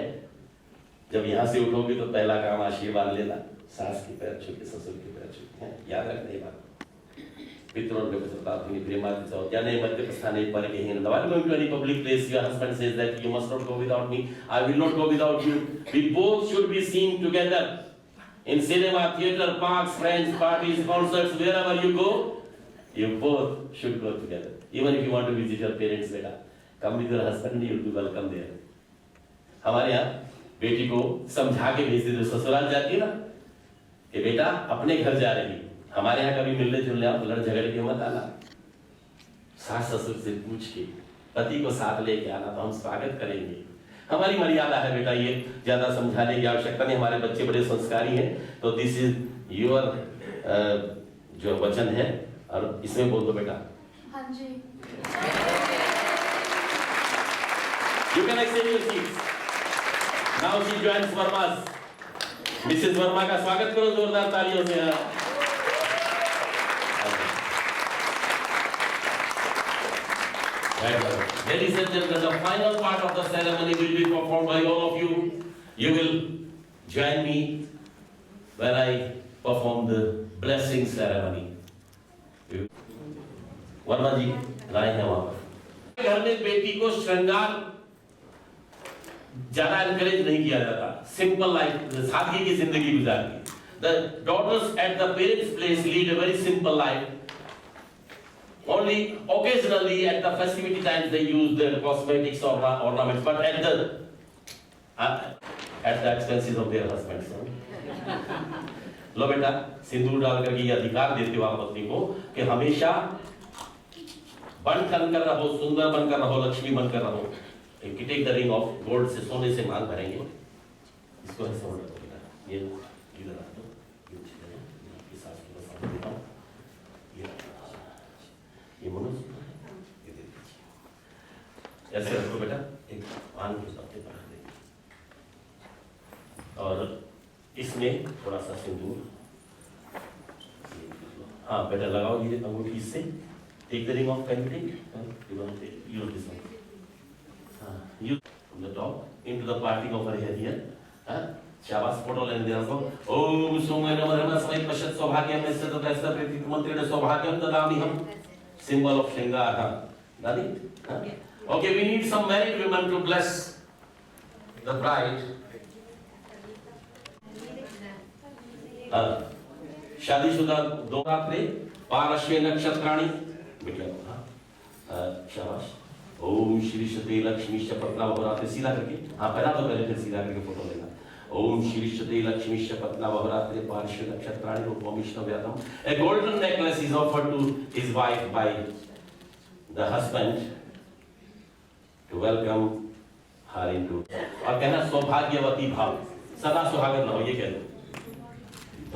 जब यहाँ से उठोगे तो पहला काम आशीर्वाद लेना, सास की पैर छू के ससुर की पैर छू के, याद रखना ये बात। पितरों में पचतरता धनी प्रेमाति सौ जाने मध्य प्रस्थाने पर के हैं। While going to any public place, your husband says that you must not go without me. I will not go without you. We both should be seen together in cinema, theater, parks, friends, parties, concerts, wherever you go. You both should go together. Even if you want to visit your parents, बेटा, come with your husband, you will be welcome there. हमारे यहाँ बेटी को समझा के भेज देते, ससुराल जाती है ना कि बेटा अपने घर जा रही। हमारे यहाँ कभी मिलने जुलने आप लड़ झगड़ के मत आना, सास ससुर से पूछ के पति को साथ लेके आना, तो हम स्वागत करेंगे। हमारी मर्यादा है बेटा, ये ज्यादा समझाने की आवश्यकता नहीं। हमारे बच्चे बड़े संस्कारी हैं, तो दिस इज योर जो वचन है, और इसमें बोल दो बेटा। हाँ जी। You can accept your seats. Now she joins Verma's. Mrs Verma का स्वागत करो जोरदार तालियों से। Ladies and gentlemen, the final part of the ceremony will be performed by all of you. You will join me when I perform the blessing ceremony. Verma जी लाए हैं वहां पर। घर में बेटी को श्रृंगार ज्यादा एनकरेज नहीं किया जाता, सिंपल लाइफ सादगी की जिंदगी गुजारती। The daughters at the parents' place lead a very simple life. Only occasionally at the festivity times they use their cosmetics or ornaments, but at the expenses of their husbands. लो बेटा सिंदूर डाल करके ये अधिकार देते हो आप पत्नी को कि हमेशा बनकर रहो, सुंदर बनकर रहो, लक्ष्मी बनकर रहो। Take the ring of gold से, सोने से मांग भरेंगे। इसको ऐसे होल्ड करो बेटा, ये इधर रख दो, ये सास को बस देता हूं, ये मनुष्य ये दे दीजिए, ऐसे रखो बेटा, एक पान के पत्ते पकड़ देंगे और इसमें थोड़ा सा सिंदूर, हाँ बेटा लगाओ ये अंगूठी से। Take the ring off, can you take? You want to take? Use this one. Use from the top into the parting of her hair here. शाबाश, फोटो लेने देना को। ओम सुमय नमः नमः समय पश्चात सौभाग्यम में से तो कैसा प्रतीक मंत्री ने सौभाग्यम ददामि हम, symbol of श्रृंगार। हाँ दादी, okay, we need some married women to bless the bride. शादीशुदा दो रात्रे पारश्वे नक्षत्राणि शाबाश। ओम श्री शते लक्ष्मी शपथना बहुरात्रि, सीधा करके, हाँ पहला तो पहले फिर सीधा करके फोटो लेना। ओम श्री शते लक्ष्मी शपथना बहुरात्रि पार्श्व नक्षत्राणि रूपम विष्णुव्यातम। A golden necklace is offered to his wife by the husband to welcome her into, और कहना सौभाग्यवती भाव, सदा सुहागन रहो, ये कह दो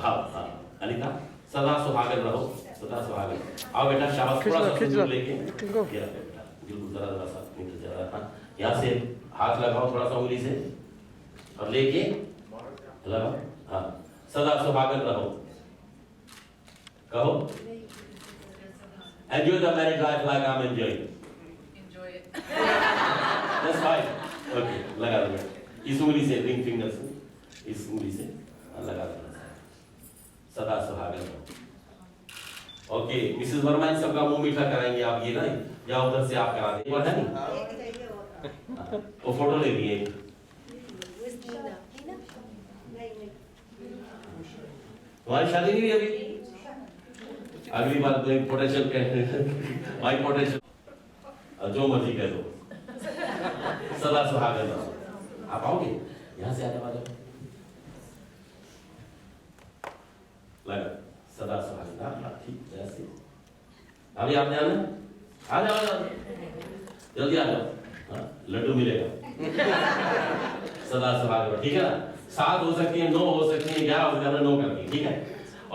भाव। हाँ अनिता, सदा सुहागन रहो, सदा सुहागन। आओ बेटा शाबाश, थोड़ा सा सिंदूर लेके ये रखो बेटा, बिल्कुल जरा सा नीचे जरा, यहाँ से हाथ लगाओ थोड़ा सा उंगली से और लेके लगाओ। हाँ सदा सुहागन रहो, कहो enjoy the married life like I'm enjoying. Enjoy it. That's fine. Okay, लगा दो बेटा, इस उंगली से, रिंग फिंगर से, इस उंगली से लगा दो, सदा सुहागन रहो। ओके मिसेस वर्मा इन सबका मुंह मीठा कराएंगे आप, ये ना या उधर से आप करा दें, है नहीं? वो फोटो ले लिए। तुम्हारी शादी नहीं हुई अभी? अगली बार तो पोटेंशियल माई पोटेंशियल, जो मर्जी कह दो। सदा सुहागन रहो। आप आओगे? यहाँ से आने वाले लगा सदा सुहागन। हाँ ठीक जैसे अभी आपने आना आ जाओ जल्दी आ जाओ। हाँ लड्डू मिलेगा सदा सुहागन। ठीक है ना? 7 हो सकती है, 9 हो सकती है, 11 हो सकती है, 9 करती है। ठीक है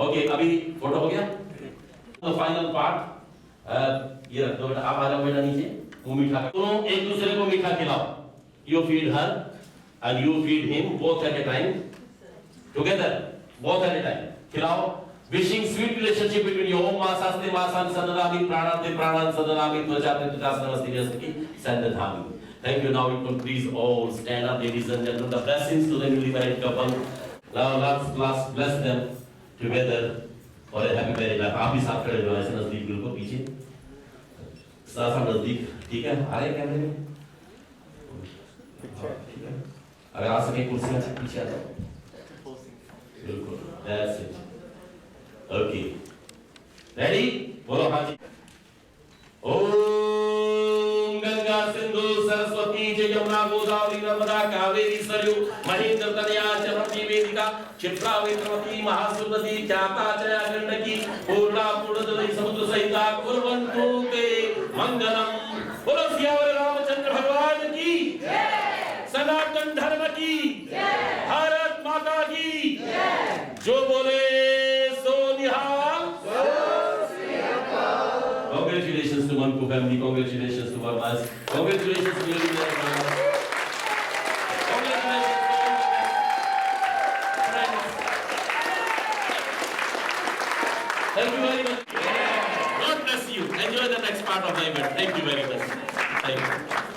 ओके अभी फोटो हो गया। तो फाइनल पार्ट ये रख दो बेटा। आप आ जाओ बेटा नीचे। वो मीठा दोनों एक दूसरे को मीठा खिलाओ। You feed her and you feed him both at a time together both at a time खिलाओ। Wishing sweet relationship between you. ओम मासास्ते मासान सदनामि प्राणाते प्राणान सदनामि त्वचाते त्वचास नमस्ते नमस्ते सदधामि। Thank you. Now you can please all stand up, ladies and gentlemen. The blessings to the newly married couple. Now let's bless them together for a happy married life. आप भी साथ खड़े हो ऐसे नजदीक बिल्कुल पीछे साथ नजदीक। ठीक है आ रहे कैमरे में? ठीक है अगर आ सके कुर्सियां से पीछे आ जाओ। बिल्कुल that's it. Okay. Ready? बोलो हाँ जी। ओम गंगा सिंधु सरस्वती यमुना गोदावरी नर्मदा कावेरी सरयू महेंद्र तनया चरणी वेदिका क्षिप्रा वेत्रवती महासुरनदी ख्याता जया गंडकी पूर्णा पूर्णदलई समुद्र सहिता कुर्वन्तु ते मंगलम। बोलो सियावर रामचंद्र भगवान की जय। सनातन धर्म की जय। भारत माता की जय। जो बोले सो निहाल। Congratulations to Manku family. Congratulations to Varmas. Congratulations to your Congratulations friends. Thank you very much. God bless you. Enjoy the next part of the event. Thank you very much. Thank you.